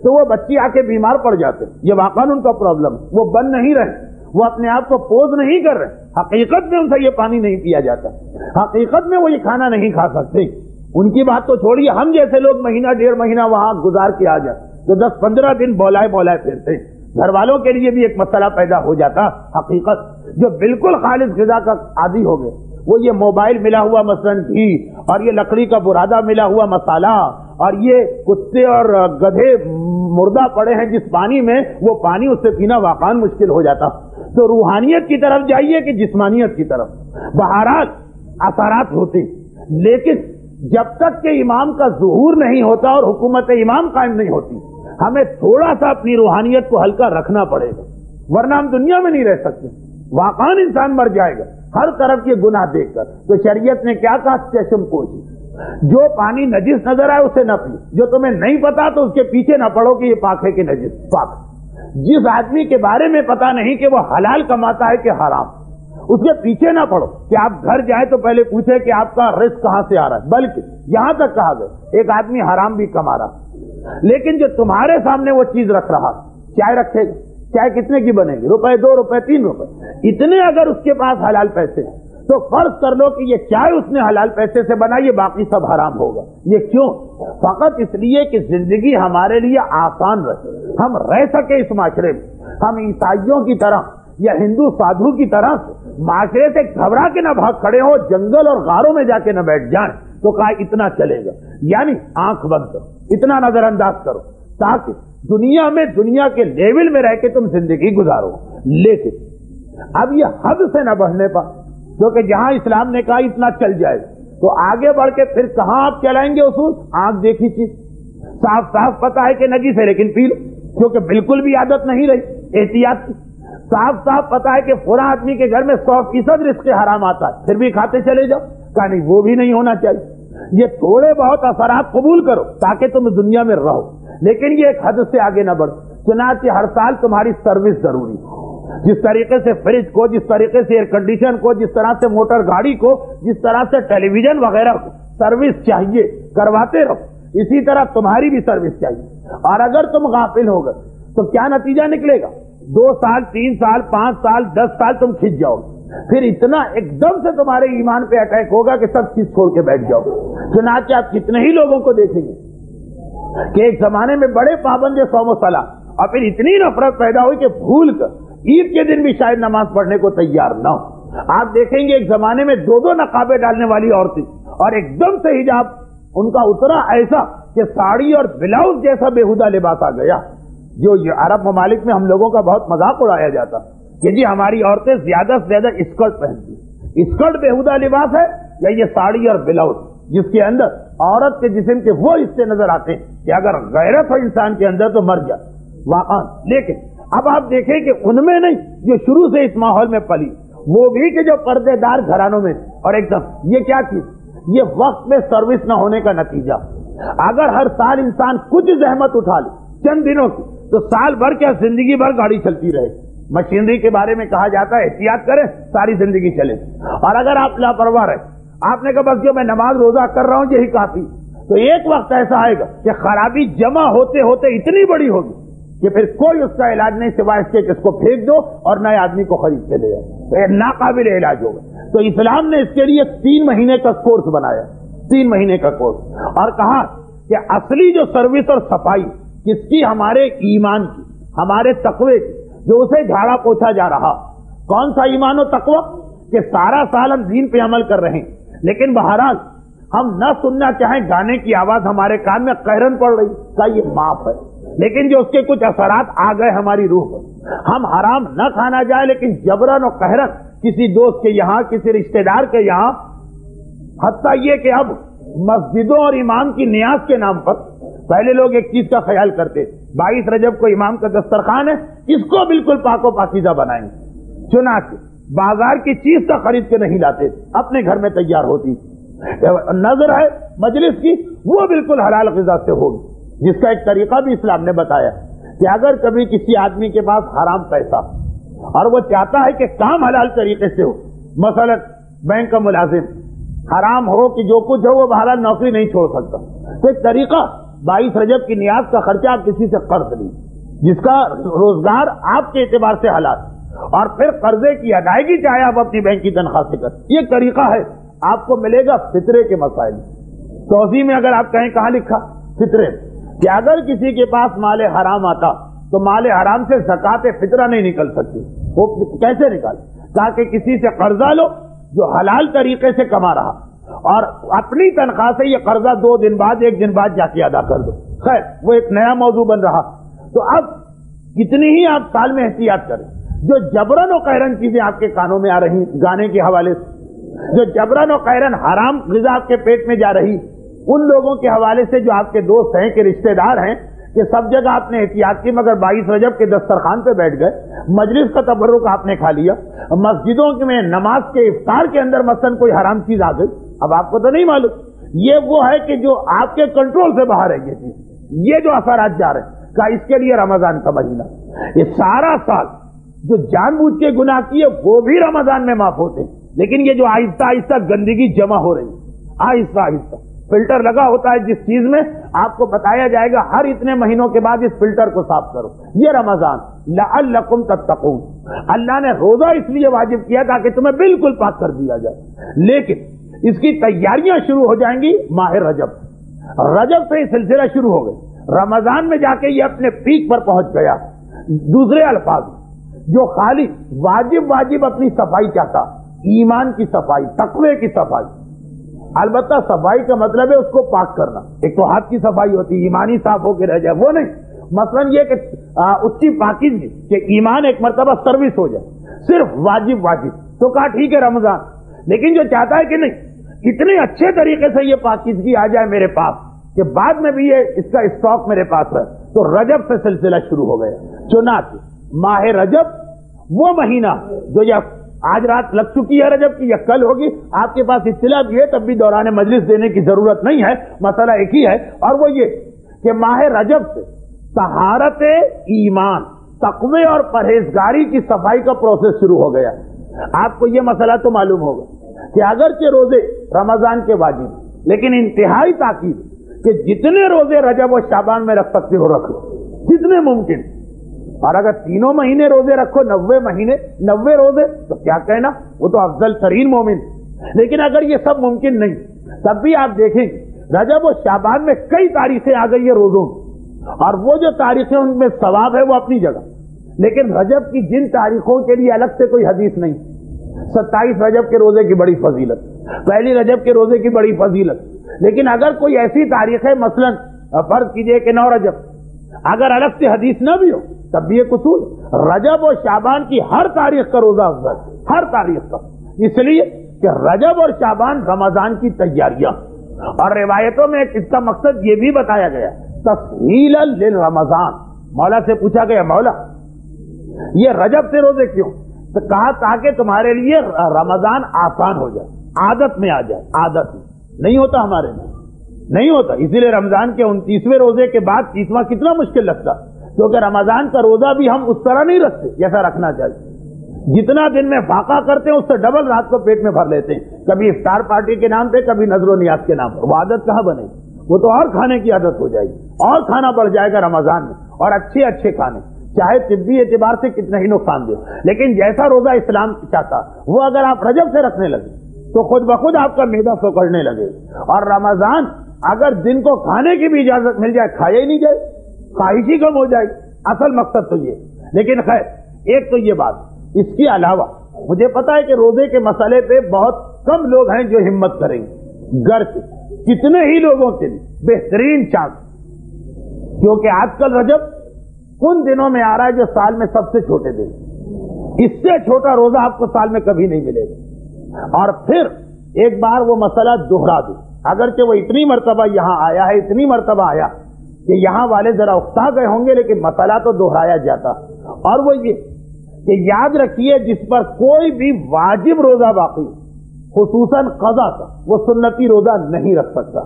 تو وہ بچی آ کے بیمار پڑ جاتے. یہ واقعاً ان کا پرابلم، وہ بن نہیں رہے، وہ اپنے آپ کو پوز نہیں کر رہے. حقیقت میں ان سے یہ پانی نہیں پیا جاتا، حقیقت میں وہ یہ کھانا نہیں کھا سکتے. ان کی بات تو چھوڑیے، ہم جیسے لوگ مہینہ ڈیڑھ مہینہ وہاں گزار کے آ جائیں تو 10-15 دن بولائے پھرتے ہیں. گھر والوں کے لیے بھی ایک مسئلہ پیدا ہو جاتا. حقیقت جو بالکل خالص غذا کا عادی ہو گئے وہ یہ موبائل ملا ہوا مثلاً گھی اور یہ لکڑی کا برادہ ملا ہوا مسالہ اور یہ کتے اور گدھے مردہ پڑے ہیں جس پانی میں، وہ پانی اس سے پینا واقعا مشکل ہو جاتا. تو روحانیت کی طرف جائیے کہ جسمانیت کی طرف. بہرحال اثرات ہوتے، لیکن جب تک کہ امام کا ظہور نہیں ہوتا اور حکومت امام قائم نہیں ہوتی، ہمیں تھوڑا سا اپنی روحانیت کو ہلکا رکھنا پڑے گا، ورنہ ہم دنیا میں نہیں رہ سکتے. واقعا انسان مر جائے گا ہر طرف یہ گناہ دیکھ کر. تو شریعت نے کیا کہا؟ چشم پوشی. جو پانی نجس نظر آئے اسے نہ پیو، جو تمہیں نہیں پتا تو اس کے پیچھے نہ پڑو کہ یہ پاک ہے کہ نجس. پاک. جس آدمی کے بارے میں پتا نہیں کہ وہ حلال کماتا ہے کہ حرام، اس کے پیچھے نہ پڑو کہ آپ گھر جائیں تو پہلے پوچھے کہ آپ کا رزق کہاں سے آ رہا ہے. بلکہ یہاں تک کہا گیا ایک آدمی حرام بھی کما رہا، لیکن جو تمہارے سامنے وہ چیز رکھ رہا، چائے رکھے گا، چائے کتنے کی بنے گی؟ روپے، 2 روپے، 3 روپے. اتنے اگر اس کے پاس حلال پیسے ہیں تو فرض کر لو کہ یہ چائے اس نے حلال پیسے سے بنائی، یہ باقی سب حرام ہوگا. یہ کیوں؟ فقط اس لیے کہ زندگی ہمارے لیے آسان رہے، ہم رہ سکے اس معاشرے میں. ہم عیسائیوں کی طرح یا ہندو سادھو کی طرح معاشرے سے گھبرا کے نہ بھاگ کھڑے ہو، جنگل اور غاروں میں جا کے نہ بیٹھ جائیں. تو کہا اتنا چلے گا، یعنی آنکھ بند کرو، اتنا نظر انداز کرو تاکہ دنیا میں دنیا کے لیول میں رہ کے تم زندگی گزارو. لیکن اب یہ حد سے نہ بڑھنے پا، کیونکہ جہاں اسلام نے کہا اتنا چل جائے تو آگے بڑھ کے پھر کہاں آپ چلائیں گے اصول؟ آنکھ دیکھی چیز صاف صاف پتا ہے کہ نجس ہے لیکن پی لو، کیونکہ بالکل بھی عادت نہیں رہی احتیاط کی. صاف صاف پتا ہے کہ فلاں آدمی کے گھر میں 100% رزق حرام آتا ہے، پھر بھی کھاتے چلے جاؤ. کہا نہیں، وہ بھی نہیں ہونا چاہیے. یہ تھوڑے بہت اثرات قبول کرو تاکہ تم دنیا میں رہو، لیکن یہ ایک حد سے آگے نہ بڑھو. چنانچہ ہر سال تمہاری سروس ضروری ہے. جس طریقے سے فریج کو، جس طریقے سے ایئر کنڈیشن کو، جس طرح سے موٹر گاڑی کو، جس طرح سے ٹیلی ویژن وغیرہ کو سروس چاہیے، کرواتے رہو. اسی طرح تمہاری بھی سروس چاہیے. اور اگر تم غافل ہو گئے تو کیا نتیجہ نکلے گا؟ 2 سال، 3 سال، 5 سال، 10 سال تم کھنچ جاؤ. پھر اتنا ایک دم سے تمہارے ایمان پہ اٹیک ہوگا کہ سب چیز چھوڑ کے بیٹھ جاؤ. چنانچہ آپ کتنے ہی لوگوں کو دیکھیں گے کہ ایک زمانے میں بڑے پابند صوم و صلاۃ، اور پھر اتنی نفرت پیدا ہوئی کہ بھول کر عید کے دن بھی شاید نماز پڑھنے کو تیار نہ ہو. آپ دیکھیں گے ایک زمانے میں 2 نقابیں ڈالنے والی عورتیں، اور ایک دم سے حجاب ان کا اترا ایسا کہ ساڑی اور بلاؤز جیسا بےہودہ لباس آ گیا. جو عرب ممالک میں ہم لوگوں کا بہت مذاق اڑایا جاتا کہ جی ہماری عورتیں زیادہ سے زیادہ اسکرٹ پہنتی. اسکرٹ بےہودہ لباس ہے یا یہ ساڑی اور بلاؤز جس کے اندر عورت کے جسم کے وہ حصے نظر آتے ہیں کہ اگر غیرت ہو انسان کے اندر تو مر جائے واقعا. لیکن اب آپ دیکھیں کہ ان میں نہیں جو شروع سے اس ماحول میں پلی، وہ بھی کہ جو پردے دار گھرانوں میں، اور ایک دم یہ کیا چیز، یہ وقت میں سروس نہ ہونے کا نتیجہ. اگر ہر سال انسان کچھ زحمت اٹھا لے چند دنوں کی تو سال بھر کیا زندگی بھر گاڑی چلتی رہے. مشینری کے بارے میں کہا جاتا ہے احتیاط کریں ساری زندگی چلے. اور اگر آپ لاپرواہ رہے، آپ نے کہا بس جو میں نماز روزہ کر رہا ہوں یہی کافی، تو ایک وقت ایسا آئے گا کہ خرابی جمع ہوتے ہوتے اتنی بڑی ہوگی کہ پھر کوئی اس کا علاج نہیں سوائے اس کے کہ اس کو پھینک دو اور نئے آدمی کو خرید کے لے آؤ. تو یہ ناقابل علاج ہوگا. تو اسلام نے اس کے لیے 3 مہینے کا کورس بنایا، 3 مہینے کا کورس، اور کہا کہ اصلی جو سروس اور صفائی کس کی؟ ہمارے ایمان کی، ہمارے تقوی کی، جو اسے جھاڑا پوچھا جا رہا. کون سا ایمان و تقوی؟ کہ سارا سال ہم دین پہ عمل کر رہے ہیں، لیکن بہرحال ہم نہ سننا چاہیں، گانے کی آواز ہمارے کان میں قہرن پڑ رہی، کا یہ معاف ہے، لیکن جو اس کے کچھ اثرات آ گئے ہماری روح پر. ہم حرام نہ کھانا جائے لیکن جبرن و قہرن کسی دوست کے یہاں، کسی رشتہ دار کے یہاں، حتیٰ یہ کہ اب مسجدوں اور امام کی نیاز کے نام پر پہلے لوگ ایک چیز کا خیال کرتے، 22 رجب کو امام کا دسترخوان ہے، اس کو بالکل پاک و پاکیزہ بنائیں گے. چنانچہ بازار کی چیز تو خرید کے نہیں لاتے، اپنے گھر میں تیار ہوتی. نظر ہے مجلس کی، وہ بالکل حلال غذا سے ہوگی، جس کا ایک طریقہ بھی اسلام نے بتایا کہ اگر کبھی کسی آدمی کے پاس حرام پیسہ اور وہ چاہتا ہے کہ کام حلال طریقے سے ہو، مثلا بینک کا ملازم، حرام ہو کہ جو کچھ ہو وہ بہرحال نوکری نہیں چھوڑ سکتا، تو ایک طریقہ 22 رجب کی نیاز کا خرچہ آپ کسی سے قرض لیں جس کا روزگار آپ کے اعتبار سے حلال، اور پھر قرضے کی ادائیگی چاہے آپ اپنی بینک کی تنخواہ سے کریں. یہ طریقہ ہے، آپ کو ملے گا فطرے کے مسائل. توضیح میں اگر آپ کہیں کہاں لکھا؟ فطرے کہ اگر کسی کے پاس مال حرام آتا تو مال حرام سے زکات فطرہ نہیں نکل سکتی. وہ کیسے نکالے؟ تاکہ کسی سے قرضہ لو جو حلال طریقے سے کما رہا اور اپنی تنخواہ سے یہ قرضہ 2 دن بعد 1 دن بعد جا کے ادا کر دو. خیر وہ ایک نیا موضوع بن رہا. تو اب کتنی ہی آپ سال میں احتیاط کریں. جو جبرن و قہرن چیزیں آپ کے کانوں میں آ رہی گانے کے حوالے سے, جو جبرن و قہرن حرام غذا آپ کے پیٹ میں جا رہی, ان لوگوں کے حوالے سے جو آپ کے دوست ہیں کہ رشتہ دار ہیں کہ سب جگہ آپ نے احتیاط کی مگر 22 رجب کے دسترخوان پہ بیٹھ گئے, مجلس کا تبرک آپ نے کھا لیا, مسجدوں میں نماز کے افطار کے اندر مثلاً کوئی حرام چیز آ گئی, اب آپ کو تو نہیں معلوم. یہ وہ ہے کہ جو آپ کے کنٹرول سے باہر ہے یہ چیز, یہ جو اثرات جا رہے ہیں کا اس کے لیے رمضان کا مہینہ, یہ سارا سال جو جان بوجھ کے گناہ کیے وہ بھی رمضان میں معاف ہوتے ہیں, لیکن یہ جو آہستہ آہستہ گندگی جمع ہو رہی ہے آہستہ آہستہ, فلٹر لگا ہوتا ہے جس چیز میں آپ کو بتایا جائے گا ہر اتنے مہینوں کے بعد اس فلٹر کو صاف کرو. یہ رمضان لعلکم تتقون, اللہ نے روزہ اس لیے واجب کیا تاکہ تمہیں بالکل پاک کر دیا جائے, لیکن اس کی تیاریاں شروع ہو جائیں گی ماہ رجب. رجب سے یہ سلسلہ شروع ہو گئی, رمضان میں جا کے یہ اپنے پیک پر پہنچ گیا. دوسرے الفاظ جو خالی واجب اپنی صفائی چاہتا, ایمان کی صفائی, تقوی کی صفائی, البتہ صفائی کا مطلب ہے اس کو پاک کرنا. ایک تو ہاتھ کی صفائی ہوتی ہے, ایمانی صاف ہو کے رہ جائے, وہ نہیں. مثلا یہ کہ اس کی پاکیزگی کہ ایمان ایک مرتبہ سروس ہو جائے, صرف واجب تو کہا ٹھیک ہے رمضان. لیکن جو چاہتا ہے کہ نہیں اتنے اچھے طریقے سے یہ پاکیزگی آ جائے میرے پاس کہ بعد میں بھی یہ اس کا اسٹاک میرے پاس ہے, تو رجب سے سلسلہ شروع ہو گیا. چنانچہ ماہ رجب وہ مہینہ جو یہ آج رات لگ چکی ہے رجب کی یا کل ہوگی, آپ کے پاس اطلاع بھی ہے تب بھی دوران مجلس دینے کی ضرورت نہیں ہے, مسئلہ ایک ہی ہے, اور وہ یہ کہ ماہ رجب سے طہارت ایمان, تقوی اور پرہیزگاری کی صفائی کا پروسیس شروع ہو گیا. آپ کو یہ مسئلہ تو معلوم ہوگا کہ اگرچہ روزے رمضان کے واجب, لیکن انتہائی تاکید کہ جتنے روزے رجب و شعبان میں رکھ سکتے ہو رکھ لو جتنے ممکن, اور اگر 3 مہینے روزے رکھو 90 مہینے 90 روزے تو کیا کہنا, وہ تو افضل ترین مومن. لیکن اگر یہ سب ممکن نہیں تب بھی آپ دیکھیں رجب و شعبان میں کئی تاریخیں آ گئی ہے روزوں, اور وہ جو تاریخیں ان میں ثواب ہے وہ اپنی جگہ, لیکن رجب کی جن تاریخوں کے لیے الگ سے کوئی حدیث نہیں. 27 رجب کے روزے کی بڑی فضیلت, پہلی رجب کے روزے کی بڑی فضیلت, لیکن اگر کوئی ایسی تاریخ ہے مثلا فرض کیجئے کہ 9 رجب, اگر الگ سے حدیث نہ بھی ہو تب بھی یہ قصور. رجب اور شعبان کی ہر تاریخ کا روزہ افضل, ہر تاریخ کا, اس لیے کہ رجب اور شعبان رمضان کی تیاریاں, اور روایتوں میں اس کا مقصد یہ بھی بتایا گیا تسہیل للرمضان. مولا سے پوچھا گیا مولا یہ رجب سے روزے کیوں, تو کہا تاکہ تمہارے لیے رمضان آسان ہو جائے, عادت میں آ جائے. عادت نہیں ہوتا ہمارے میں, نہیں ہوتا, اسی لیے رمضان کے 29ویں روزے کے بعد 30واں کتنا مشکل لگتا, کیونکہ رمضان کا روزہ بھی ہم اس طرح نہیں رکھتے جیسا رکھنا چاہیے. جتنا دن میں فاقہ کرتے ہیں اس سے ڈبل رات کو پیٹ میں بھر لیتے ہیں, کبھی افطار پارٹی کے نام پہ, کبھی نظر و نیاز کے نام پر. وہ عادت کہاں بنے, وہ تو اور کھانے کی عادت ہو جائے گی, اور کھانا بڑھ جائے گا رمضان میں, اور اچھے اچھے کھانے, چاہے طبی اعتبار سے کتنا ہی نقصان دے. لیکن جیسا روزہ اسلام چاہتا وہ اگر آپ رجب سے رکھنے لگے تو خود بخود آپ کا معدہ سکڑنے لگے, اور رمضان اگر دن کو کھانے کی بھی اجازت مل جائے کھایا ہی نہیں جائے, خواہش ہی کم ہو جائے گی. اصل مقصد تو یہ. لیکن خیر ایک تو یہ بات, اس کے علاوہ مجھے پتا ہے کہ روزے کے مسئلے پہ بہت کم لوگ ہیں جو ہمت کریں گے, گرچہ کتنے ہی لوگوں کے لیے بہترین چانس, کیونکہ آج کل رجب ان دنوں میں آ رہا ہے جو سال میں سب سے چھوٹے دن, اس سے چھوٹا روزہ آپ کو سال میں کبھی نہیں ملے گا. اور پھر ایک بار وہ مسئلہ دوہرا دوں, اگرچہ وہ اتنی مرتبہ یہاں آیا ہے, اتنی مرتبہ آیا کہ یہاں والے ذرا اکتا گئے ہوں گے, لیکن مسئلہ تو دوہرایا جاتا, اور وہ یہ کہ یاد رکھیے جس پر کوئی بھی واجب روزہ باقی خصوصاً قضا کا, وہ سنتی روزہ نہیں رکھ سکتا.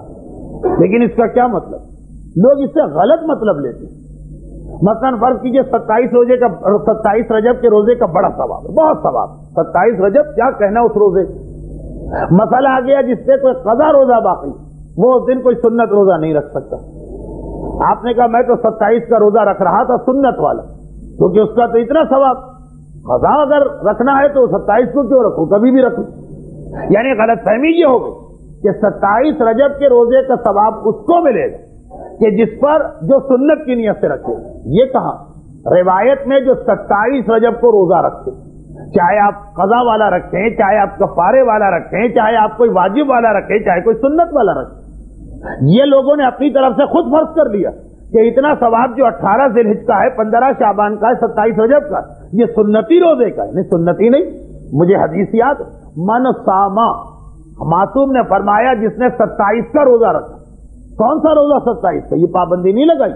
لیکن اس کا کیا مطلب, لوگ اس سے غلط مطلب لیتے ہیں. مثلا فرض کیجئے 27 رجب کے روزے کا بڑا ثواب ہے, بہت ثواب. 27 رجب کیا کہنا اس روزے, مسئلہ آ گیا جس سے کوئی قضا روزہ باقی, وہ اس دن کوئی سنت روزہ نہیں رکھ سکتا. آپ نے کہا میں تو 27 کا روزہ رکھ رہا تھا سنت والا, کیونکہ اس کا تو اتنا ثواب, قضا اگر رکھنا ہے تو 27 کو کیوں رکھوں, کبھی بھی رکھوں. یعنی غلط فہمی یہ ہو گئی کہ 27 رجب کے روزے کا ثواب اس کو ملے گا کہ جس پر جو سنت کی نیت سے رکھے. یہ کہا روایت میں جو 27 رجب کو روزہ رکھے, چاہے آپ قضا والا رکھیں, چاہے آپ کفارے والا رکھیں, چاہے آپ کوئی واجب والا رکھیں, چاہے کوئی سنت والا رکھیں, یہ لوگوں نے اپنی طرف سے خود فرض کر لیا کہ اتنا ثواب جو 18 ذی الحجہ کا ہے, 15 شعبان کا ہے, 27 رجب کا, یہ سنتی روزے کا ہے. نہیں, سنتی نہیں. مجھے حدیث یاد, من ساما, معصوم نے فرمایا جس نے 27 کا روزہ رکھا. کون سا روزہ 27 کا؟ یہ پابندی نہیں لگائی,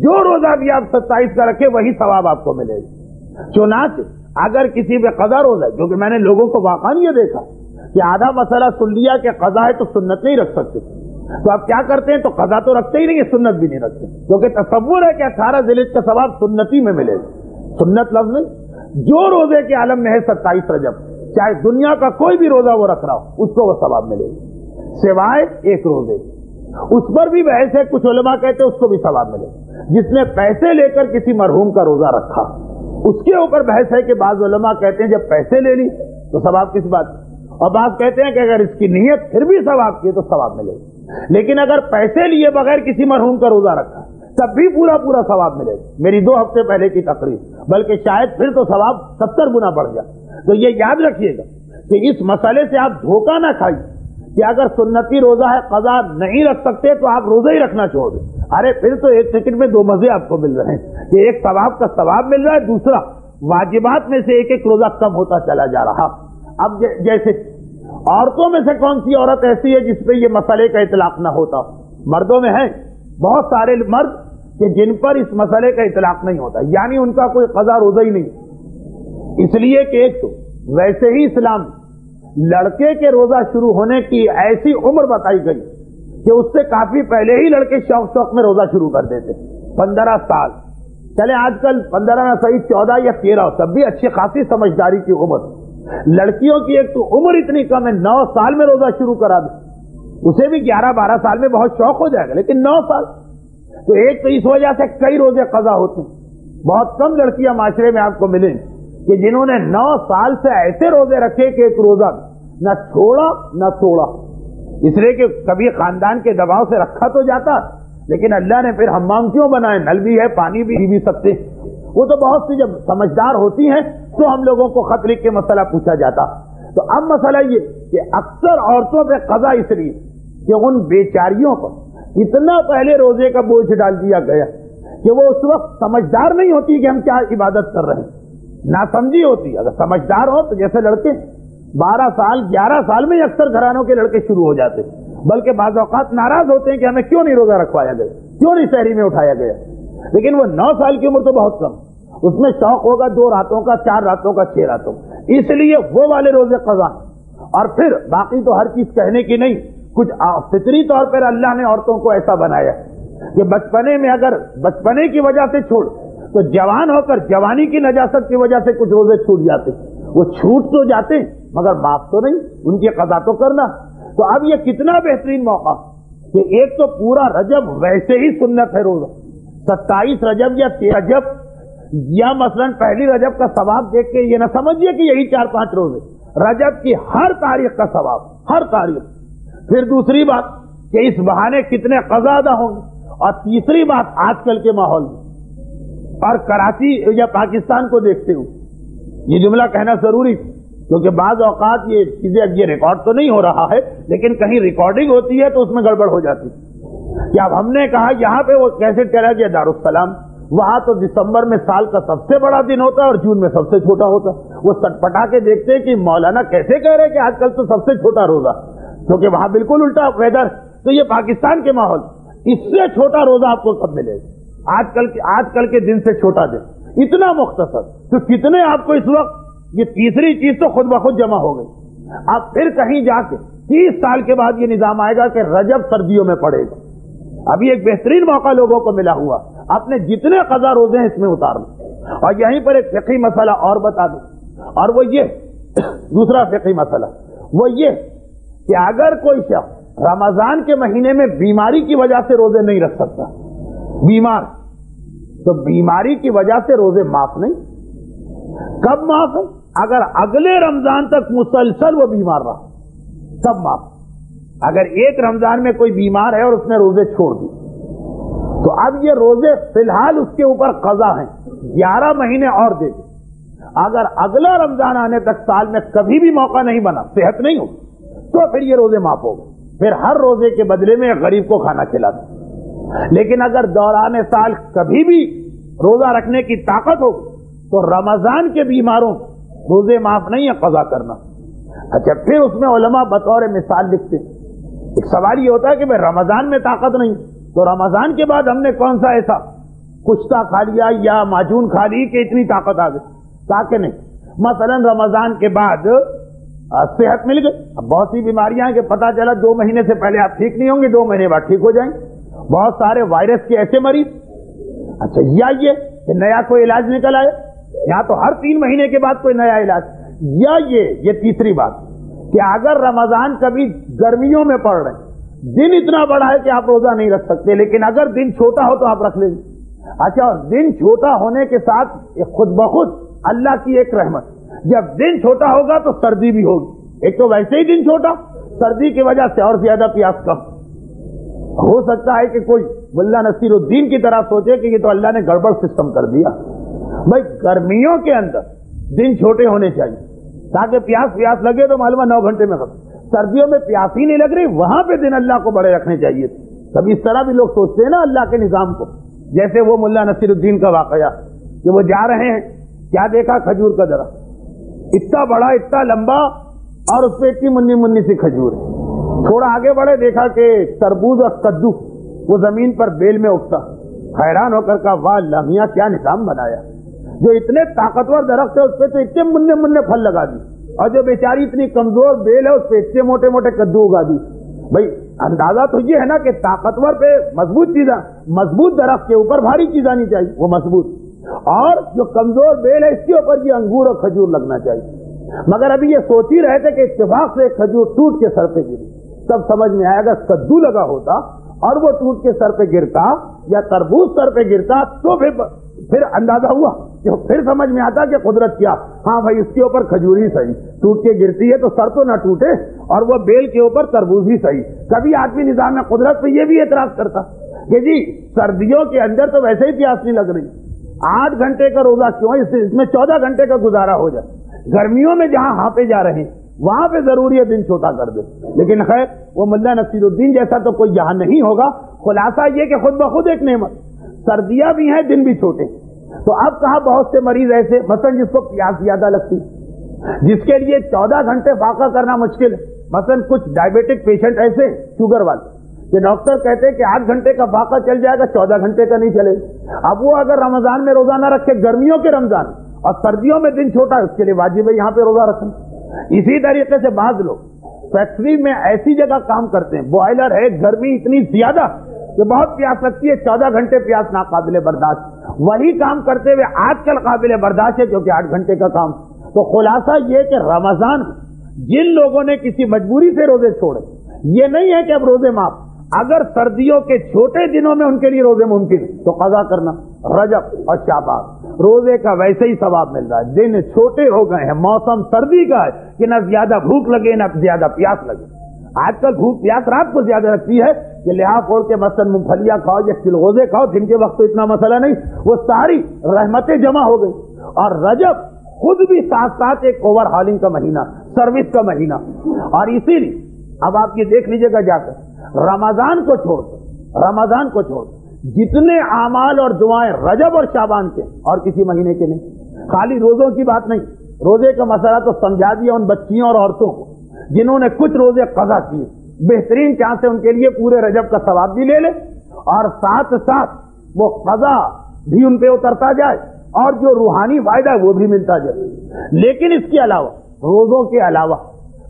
جو روزہ بھی آپ 27 کا رکھے وہی ثواب آپ کو ملے گا. چنانچہ اگر کسی پہ قضا روزہ ہے, کیونکہ میں نے لوگوں کو واقعا یہ دیکھا کہ آدھا مسئلہ سن لیا کہ قضا ہے تو سنت نہیں رکھ سکتے, تو آپ کیا کرتے ہیں, تو قضا تو رکھتے ہی نہیں ہے, سنت بھی نہیں رکھتے, کیونکہ تصور ہے کہ 18 ذی الحجہ کا ثواب سنتی میں ملے گا. سنت لفظ نہیں. جو روزے کے عالم میں ہے 27 رجب, چاہے دنیا کا کوئی بھی روزہ وہ رکھ رہا ہو, اس کو وہ ثواب ملے گا, سوائے ایک روزے. اس پر بھی بحث ہے, کچھ علماء کہتے ہیں اس کو بھی ثواب ملے گا. جس نے پیسے لے کر کسی مرحوم کا روزہ رکھا, اس کے اوپر بحث ہے کہ بعض علماء کہتے ہیں جب پیسے لے لی تو ثواب کس بات, اور بعض کہتے ہیں کہ اگر اس کی نیت پھر بھی ثواب کی تو ثواب ملے گا. لیکن اگر پیسے لیے بغیر کسی مرحوم کا روزہ رکھا تب بھی پورا پورا ثواب ملے گا. میری 2 ہفتے پہلے کی تقریر, بلکہ شاید پھر تو ثواب 70 گنا بڑھ جائے. تو یہ یاد رکھیے گا کہ اس مسئلے سے آپ دھوکہ نہ کھائیے کہ اگر سنتی روزہ ہے قضا نہیں رکھ سکتے تو آپ روزہ ہی رکھنا چھوڑ دیں. ارے پھر تو ایک سیکنڈ میں 2 مزے آپ کو مل رہے ہیں کہ ایک ثواب کا ثواب مل رہا ہے, دوسرا واجبات میں سے ایک روزہ کم ہوتا چلا جا رہا. اب جیسے عورتوں میں سے کون سی عورت ایسی ہے جس پہ یہ مسئلے کا اطلاق نہ ہوتا؟ مردوں میں ہے بہت سارے مرد کہ جن پر اس مسئلے کا اطلاق نہیں ہوتا, یعنی ان کا کوئی قضا روزہ ہی نہیں. اس لیے کہ ایک تو ویسے ہی اسلام لڑکے کے روزہ شروع ہونے کی ایسی عمر بتائی گئی کہ اس سے کافی پہلے ہی لڑکے شوق شوق میں روزہ شروع کر دیتے. 15 سال, چلے آج کل 15 نہ صحیح 14 یا 13, تب بھی اچھی خاصی سمجھداری کی عمر. لڑکیوں کی ایک تو عمر اتنی کم ہے, 9 سال میں روزہ شروع کرا دے, اسے بھی 11-12 سال میں بہت شوق ہو جائے گا, لیکن 9 سال تو ایک تو اس وجہ سے کئی روزے قضا ہوتے ہیں. بہت کم لڑکیاں معاشرے میں آپ کو ملیں کہ جنہوں نے 9 سال سے ایسے روزے رکھے کہ ایک روزہ نہ چھوڑا نہ توڑا. اس لیے کہ کبھی خاندان کے دباؤ سے رکھا تو جاتا, لیکن اللہ نے پھر حمام کیوں بنائے, نل بھی ہے, پانی بھی سکتے. وہ تو بہت سی جب سمجھدار ہوتی ہیں تو ہم لوگوں کو خط لکھ کے مسئلہ پوچھا جاتا. تو اب مسئلہ یہ کہ اکثر عورتوں پہ قضا اس لیے کہ ان بیچاریوں پر اتنا پہلے روزے کا بوجھ ڈال دیا گیا کہ وہ اس وقت سمجھدار نہیں ہوتی کہ ہم کیا عبادت کر رہے ہیں, نہ سمجھی ہوتی. اگر سمجھدار ہو تو جیسے لڑکے 12 سال 11 سال میں اکثر گھرانوں کے لڑکے شروع ہو جاتے, بلکہ بعض اوقات ناراض ہوتے ہیں کہ ہمیں کیوں نہیں روزہ رکھوایا گیا, کیوں نہیں سحری میں اٹھایا گیا. لیکن وہ 9 سال کی عمر تو بہت کم, اس میں شوق ہوگا 2 راتوں کا, 4 راتوں کا, 6 راتوں, اس لیے وہ والے روزے قضا. اور پھر باقی تو ہر چیز کہنے کی نہیں, کچھ فطری طور پر اللہ نے عورتوں کو ایسا بنایا کہ بچپنے میں اگر بچپنے کی وجہ سے چھوڑ تو جوان ہو کر جوانی کی نجاست کی وجہ سے کچھ روزے چھوٹ جاتے. وہ چھوٹ تو جاتے مگر معاف تو نہیں, ان کی قضا تو کرنا. تو اب یہ کتنا بہترین موقع کہ ایک تو پورا رجب ویسے ہی سنت ہے روزہ, 27 رجب یا 13 رجب, یا مثلاً پہلی رجب کا ثواب دیکھ کے یہ نہ سمجھیے کہ یہی 4-5 روزے, رجب کی ہر تاریخ کا ثواب, ہر تاریخ. پھر دوسری بات کہ اس بہانے کتنے قضا ادا ہوں گے. اور تیسری بات آج کل کے ماحول میں اور کراچی یا پاکستان کو دیکھتے ہوئے یہ جملہ کہنا ضروری تھا, کیونکہ بعض اوقات یہ چیزیں اب یہ ریکارڈ تو نہیں ہو رہا ہے, لیکن کہیں ریکارڈنگ ہوتی ہے تو اس میں گڑبڑ ہو جاتی ہے. کہ اب ہم نے کہا یہاں پہ وہ کیسٹ چلا گیا دارالسلام, وہاں تو دسمبر میں سال کا سب سے بڑا دن ہوتا ہے اور جون میں سب سے چھوٹا ہوتا ہے. وہ سٹپٹا کے دیکھتے کہ مولانا کیسے کہہ رہے کہ آج کل تو سب سے چھوٹا روزہ, کیونکہ وہاں بالکل الٹا ویدر. تو یہ پاکستان کے ماحول, اس سے چھوٹا روزہ آپ کو کب ملے گا؟ آج کل کے دن سے چھوٹا دن, اتنا مختصر. تو کتنے آپ کو اس وقت یہ تیسری چیز تو خود بخود جمع ہو گئی. اب پھر کہیں جا کے 30 سال کے بعد یہ نظام آئے گا کہ رجب سردیوں میں پڑے گا. ابھی ایک بہترین موقع لوگوں کو ملا ہوا, اپنے جتنے قضا روزے ہیں اس میں اتار لیں. اور یہیں پر ایک فقہی مسئلہ اور بتا دوں, اور وہ یہ دوسرا فقہی مسئلہ وہ یہ کہ اگر کوئی شخص رمضان کے مہینے میں بیماری کی وجہ سے روزے نہیں رکھ سکتا, بیمار, تو بیماری کی وجہ سے روزے معاف نہیں. کب معاف ہے؟ اگر اگلے رمضان تک مسلسل وہ بیمار رہا تب معاف. اگر ایک رمضان میں کوئی بیمار ہے اور اس نے روزے چھوڑ دی تو اب یہ روزے فی الحال اس کے اوپر قضا ہیں، 11 مہینے اور دے دے. اگر اگلا رمضان آنے تک سال میں کبھی بھی موقع نہیں بنا، صحت نہیں ہو، تو پھر یہ روزے معاف ہو گئے، پھر ہر روزے کے بدلے میں غریب کو کھانا کھلا دیں. لیکن اگر دوران سال کبھی بھی روزہ رکھنے کی طاقت ہو تو رمضان کے بیماروں روزے معاف نہیں ہے، قضا کرنا. اچھا، پھر اس میں علماء بطور مثال لکھتے ہیں. ایک سوال یہ ہوتا ہے کہ بھائی رمضان میں طاقت نہیں تو رمضان کے بعد ہم نے کون سا ایسا کشتہ کھا لیا یا معجون کھا لی کہ اتنی طاقت آ گئی؟ تاکہ نہیں. مثلا رمضان کے بعد صحت مل گئی. اب بہت سی بیماریاں ہیں کہ پتہ چلا 2 مہینے سے پہلے آپ ٹھیک نہیں ہوں گے، 2 مہینے بعد ٹھیک ہو جائیں گے. بہت سارے وائرس کے ایسے مریض. اچھا، یا یہ کہ نیا کوئی علاج نکل آئے، یا تو ہر 3 مہینے کے بعد کوئی نیا علاج. یا یہ تیسری بات کہ اگر رمضان کبھی گرمیوں میں پڑ رہے ہیں، دن اتنا بڑا ہے کہ آپ روزہ نہیں رکھ سکتے، لیکن اگر دن چھوٹا ہو تو آپ رکھ لیں گے. اچھا، اور دن چھوٹا ہونے کے ساتھ خود بخود اللہ کی ایک رحمت، جب دن چھوٹا ہوگا تو سردی بھی ہوگی. ایک تو ویسے ہی دن چھوٹا، سردی کی وجہ سے اور زیادہ پیاس کم. ہو سکتا ہے کہ کوئی ملا نصیر الدین کی طرح سوچے کہ یہ تو اللہ نے گڑبڑ سسٹم کر دیا. بھائی گرمیوں کے اندر دن چھوٹے ہونے چاہیے تاکہ پیاس لگے تو معلوم 9 گھنٹے میں ختم. سردیوں میں پیاس ہی نہیں لگ رہی، وہاں پہ دن اللہ کو بڑے رکھنے چاہیے. کبھی اس طرح بھی لوگ سوچتے ہیں نا اللہ کے نظام کو. جیسے وہ ملا نصیر الدین کا واقعہ کہ وہ جا رہے ہیں، کیا دیکھا؟ کھجور کا درخت اتنا بڑا، اتنا لمبا، اور اس پہ اتنی منی منی سی کھجور ہے. تھوڑا آگے بڑھے، دیکھا کہ تربوز اور کدو وہ زمین پر بیل میں اگتا. حیران ہو کر کہا واہ اللہ میاں کیا نظام بنایا، جو اتنے طاقتور درخت ہے اس پہ تو اتنے مننے مننے پھل لگا دی، اور جو بیچاری اتنی کمزور بیل ہے اس پہ اتنے موٹے موٹے کدو اگا دی. بھائی اندازہ تو یہ ہے نا کہ طاقتور پہ مضبوط چیزاں، مضبوط درخت کے اوپر بھاری چیز آنی چاہیے، وہ مضبوط، اور جو کمزور بیل ہے اس کے اوپر یہ انگور اور کھجور لگنا چاہیے. مگر ابھی یہ سوچ ہی رہے تھے کہ اتفاق سے ایک کھجور ٹوٹ کے سر پہ گری. تب سمجھ میں آیا اگر کدو لگا ہوتا اور وہ ٹوٹ کے سر پہ گرتا یا تربوز سر پہ گرتا تو پھر اندازہ ہوا کہ پھر سمجھ میں آتا کہ قدرت کیا. ہاں بھائی اس کے اوپر کھجور ہی صحیح، ٹوٹ کے گرتی ہے تو سر تو نہ ٹوٹے، اور وہ بیل کے اوپر تربوز ہی صحیح. کبھی آدمی نظام میں قدرت پہ یہ بھی اعتراض کرتا کہ جی سردیوں کے اندر تو ویسے ہی پیاس نہیں لگ رہی، 8 گھنٹے کا روزہ کیوں ہے، اس میں 14 گھنٹے کا گزارا ہو جائے. گرمیوں میں جہاں ہانپے جا رہے ہیں وہاں پہ ضروری ہے دن چھوٹا کر دے. لیکن خیر وہ ملا نصیر الدین جیسا تو کوئی یہاں نہیں ہوگا. خلاصہ یہ کہ خود بخود ایک نعمت، سردیاں بھی ہیں، دن بھی چھوٹے. تو اب کہا بہت سے مریض ایسے مثلا جس کو پیاس زیادہ لگتی، جس کے لیے 14 گھنٹے فاقہ کرنا مشکل ہے. مثلا کچھ ڈائبیٹک پیشنٹ ایسے شوگر والے کہ ڈاکٹر کہتے ہیں کہ 8 گھنٹے کا فاقہ چل جائے گا، 14 گھنٹے کا نہیں چلے. اب وہ اگر رمضان میں روزہ نہ رکھے، گرمیوں کے رمضان اور سردیوں میں دن چھوٹا ہے، اس کے لیے واجب ہے یہاں پہ روزہ رکھنا. اسی طریقے سے بعض لوگ فیکٹری میں ایسی جگہ کام کرتے ہیں، بوائلر ہے، گرمی اتنی زیادہ کہ بہت پیاس لگتی ہے، 14 گھنٹے پیاس ناقابل برداشت. وہی کام کرتے ہوئے آج کل قابل برداشت ہے کیونکہ 8 گھنٹے کا کام. تو خلاصہ یہ کہ رمضان جن لوگوں نے کسی مجبوری سے روزے چھوڑے، یہ نہیں ہے کہ اب روزے معاف. اگر سردیوں کے چھوٹے دنوں میں ان کے لیے روزے ممکن تو قضا کرنا. رجب اور شعبان روزے کا ویسے ہی ثواب مل رہا ہے. دن چھوٹے ہو گئے ہیں، موسم سردی کا ہے کہ نہ زیادہ بھوک لگے نہ زیادہ پیاس لگے. آج کل بھوک پیاس رات کو زیادہ لگتی ہے کہ لحاظ پھوڑ کے مثلا مونگ پھلیاں کھاؤ یا چلغوزے کھاؤ، دن کے وقت تو اتنا مسئلہ نہیں. وہ ساری رحمتیں جمع ہو گئی. اور رجب خود بھی ساتھ ساتھ ایک اوور ہالنگ کا مہینہ، سروس کا مہینہ. اور اسی لیے اب آپ یہ دیکھ لیجیے گا جا کر رمضان کو چھوڑ جتنے اعمال اور دعائیں رجب اور شعبان کے اور کسی مہینے کے نہیں. خالی روزوں کی بات نہیں، روزے کا مسئلہ تو سمجھا دیا ان بچیوں اور عورتوں کو جنہوں نے کچھ روزے قضا کیے. بہترین چانس ہے ان کے لیے پورے رجب کا ثواب بھی لے لے اور ساتھ ساتھ وہ قضا بھی ان پہ اترتا جائے اور جو روحانی فائدہ ہے وہ بھی ملتا جائے. لیکن اس کے علاوہ روزوں کے علاوہ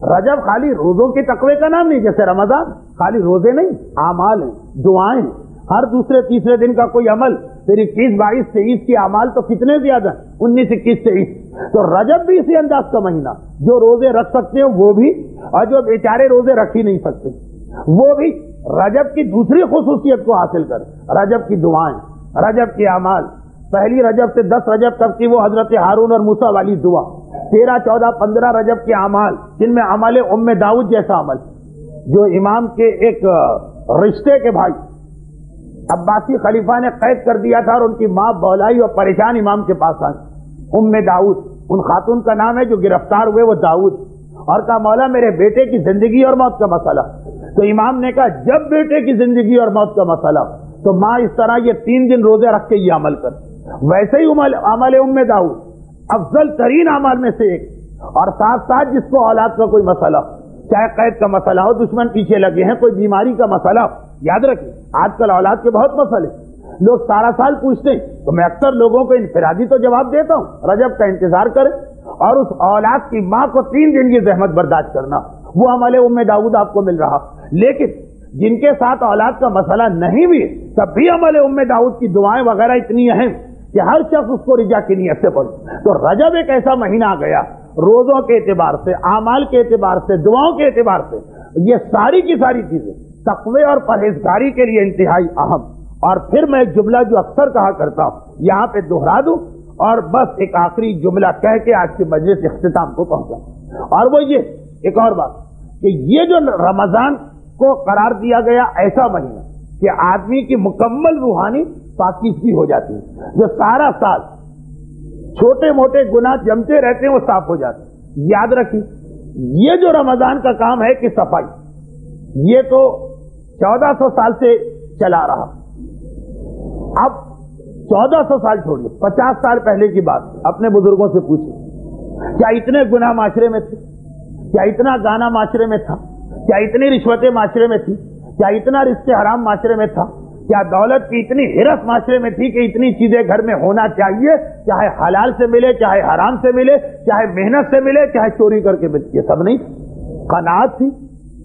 رجب خالی روزوں کے تقوی کا نام نہیں، جیسے رمضان خالی روزے نہیں، اعمال ہیں، دعائیں ہیں. ہر دوسرے تیسرے دن کا کوئی عمل، پھر 21 22 23 کے اعمال تو کتنے زیادہ ہیں، 19 21 23. تو رجب بھی اسی انداز کا مہینہ، جو روزے رکھ سکتے ہیں وہ بھی، اور جو بیچارے روزے رکھ ہی نہیں سکتے وہ بھی رجب کی دوسری خصوصیت کو حاصل کر. رجب کی دعائیں، رجب کے اعمال، پہلی رجب سے 10 رجب تک کی وہ حضرت ہارون اور موسیٰ والی دعا، 13 14 15 رجب کے اعمال جن میں عمل داؤد جیسا عمل، جو امام کے ایک رشتے کے بھائی عباسی خلیفہ نے قید کر دیا تھا اور ان کی ماں بولائی اور پریشان امام کے پاس آئی، ام داؤد ان خاتون کا نام ہے جو گرفتار ہوئے وہ داؤد، اور کہا مولا میرے بیٹے کی زندگی اور موت کا مسئلہ. تو امام نے کہا جب بیٹے کی زندگی اور موت کا مسئلہ تو ماں اس طرح یہ 3 دن روزے رکھ کے یہ عمل کر. ویسے ہی عمل ام داؤد افضل ترین اعمال میں سے ایک، اور ساتھ ساتھ جس کو اولاد کا کوئی مسئلہ، چاہے قید کا مسئلہ ہو، دشمن پیچھے لگے ہیں، کوئی بیماری کا مسئلہ ہو. یاد رکھیں آج کل اولاد کے بہت مسئلے، لوگ سارا سال پوچھتے ہیں، تو میں اکثر لوگوں کو انفرادی تو جواب دیتا ہوں، رجب کا انتظار کریں اور اس اولاد کی ماں کو 3 دن کی زحمت برداشت کرنا، وہ عمل ام داؤد آپ کو مل رہا. لیکن جن کے ساتھ اولاد کا مسئلہ نہیں بھی تب بھی عمل ام داؤد کی دعائیں وغیرہ اتنی اہم کہ ہر شخص اس کو رجا کی نیت سے پڑھے. تو رجب ایک ایسا مہینہ آ گیا، روزوں کے اعتبار سے، اعمال کے اعتبار سے، دعاؤں کے اعتبار سے یہ ساری کی ساری چیزیں تقوی اور پرہیزگاری کے لیے انتہائی اہم. اور پھر میں ایک جملہ جو اکثر کہا کرتا ہوں یہاں پہ دوہرا دوں اور بس ایک آخری جملہ کہہ کے آج کی مجلس اختتام کو پہنچا، اور وہ یہ ایک اور بات کہ یہ جو رمضان کو قرار دیا گیا ایسا مہینہ کہ آدمی کی مکمل روحانی پاکیزگی ہو جاتی ہے، جو سارا سال چھوٹے موٹے گناہ جمتے رہتے ہیں وہ صاف ہو جاتے ہیں. یاد رکھیے یہ جو رمضان کا کام ہے کہ صفائی، یہ تو 1400 سال سے چلا رہا. اب 1400 سال چھوڑیے، 50 سال پہلے کی بات اپنے بزرگوں سے پوچھیں، کیا اتنے گناہ معاشرے میں تھے؟ کیا اتنا گانا معاشرے میں تھا؟ کیا اتنی رشوتیں معاشرے میں تھی؟ کیا اتنا رزق حرام معاشرے میں تھا؟ کیا دولت کی اتنی ہرس معاشرے میں تھی کہ اتنی چیزیں گھر میں ہونا چاہیے، چاہے حلال سے ملے، چاہے حرام سے ملے، چاہے محنت سے ملے، چاہے چوری کر کے ملے؟ یہ سب نہیں. قناعت تھی،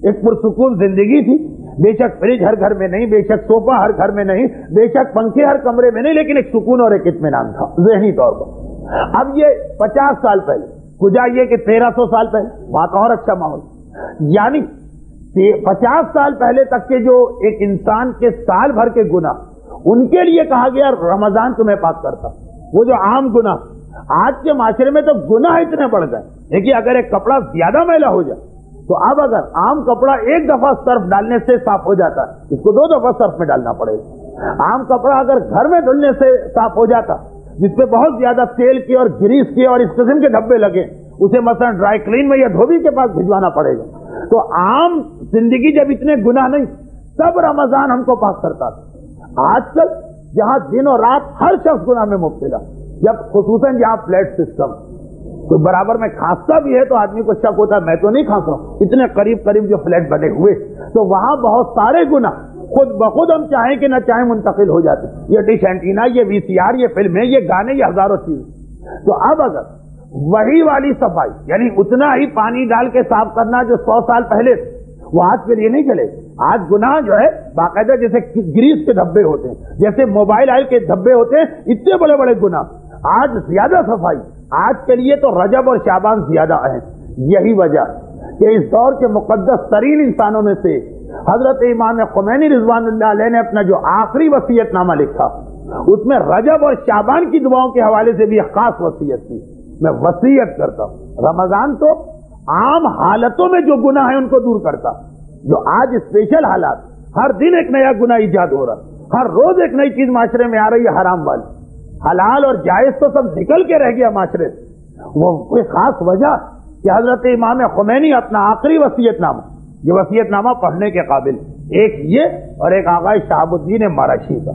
ایک پرسکون زندگی تھی. بے شک فریج ہر گھر میں نہیں، بے شک صوفہ ہر گھر میں نہیں، بے شک پنکھے ہر کمرے میں نہیں، لیکن ایک سکون اور ایک اطمینان تھا ذہنی طور پر. اب یہ 50 سال پہلے، کجا یہ کہ 1300 سال پہلے وہاں کا اور اچھا ماحول. یعنی 50 سال پہلے تک کے جو ایک انسان کے سال بھر کے گناہ، ان کے لیے کہا گیا رمضان تمہیں پاک کرتا. وہ جو عام گناہ آج کے معاشرے میں تو گناہ اتنے بڑھ گئے. دیکھیے اگر ایک کپڑا زیادہ میلا ہو جائے تو اب اگر عام کپڑا ایک دفعہ سرف ڈالنے سے صاف ہو جاتا ہے، اس کو 2 دفعہ سرف میں ڈالنا پڑے گا. عام کپڑا اگر گھر میں دھلنے سے صاف ہو جاتا جس پہ بہت زیادہ تیل کی اور گریس کی اور اس قسم کے دھبے لگے، اسے مثلا ڈرائی کلین میں یا دھوبی کے پاس بھجوانا پڑے گا. تو عام زندگی جب اتنے گناہ نہیں، تب رمضان ہم کو پاک کرتا تھا. آج کل جہاں دن اور رات ہر شخص گناہ میں مبتلا، جب خصوصاً جہاں فلیٹ سسٹم تو برابر میں کھانستا بھی ہے تو آدمی کو شک ہوتا ہے میں تو نہیں کھانس رہا ہوں، اتنے قریب قریب جو فلیٹ بنے ہوئے تو وہاں بہت سارے گناہ خود بخود ہم چاہیں کہ نہ چاہیں منتقل ہو جاتے. یہ ڈش اینٹینا، یہ VCR، یہ فلمیں، یہ گانے، یہ ہزاروں چیزیں. تو اب اگر وہی والی صفائی یعنی اتنا ہی پانی ڈال کے صاف کرنا جو 100 سال پہلے وہ آج کے لیے نہیں چلے. آج گناہ جو ہے باقاعدہ جیسے گریس کے دھبے ہوتے ہیں، جیسے موبائل آئل کے دھبے ہوتے ہیں، اتنے بڑے بڑے گناہ. آج زیادہ صفائی آج کے لیے تو رجب اور شعبان زیادہ اہم. یہی وجہ کہ اس دور کے مقدس ترین انسانوں میں سے حضرت امام خمینی رضوان اللہ علیہ نے اپنا جو آخری وصیت نامہ لکھا اس میں رجب اور شعبان کی دعاؤں کے حوالے سے بھی ایک خاص وصیت تھی. میں وصیت کرتا ہوں رمضان تو عام حالتوں میں جو گناہ ہیں ان کو دور کرتا، جو آج اسپیشل حالات، ہر دن ایک نیا گناہ ایجاد ہو رہا، ہر روز ایک نئی چیز معاشرے میں آ رہی ہے حرام والی. حلال اور جائز تو سب نکل کے رہ گیا معاشرے سے. وہ کوئی خاص وجہ کہ حضرت امام خمینی اپنا آخری وصیت نامہ، یہ وصیت نامہ پڑھنے کے قابل، ایک یہ اور ایک آغا شہاب الدین مرشی کا.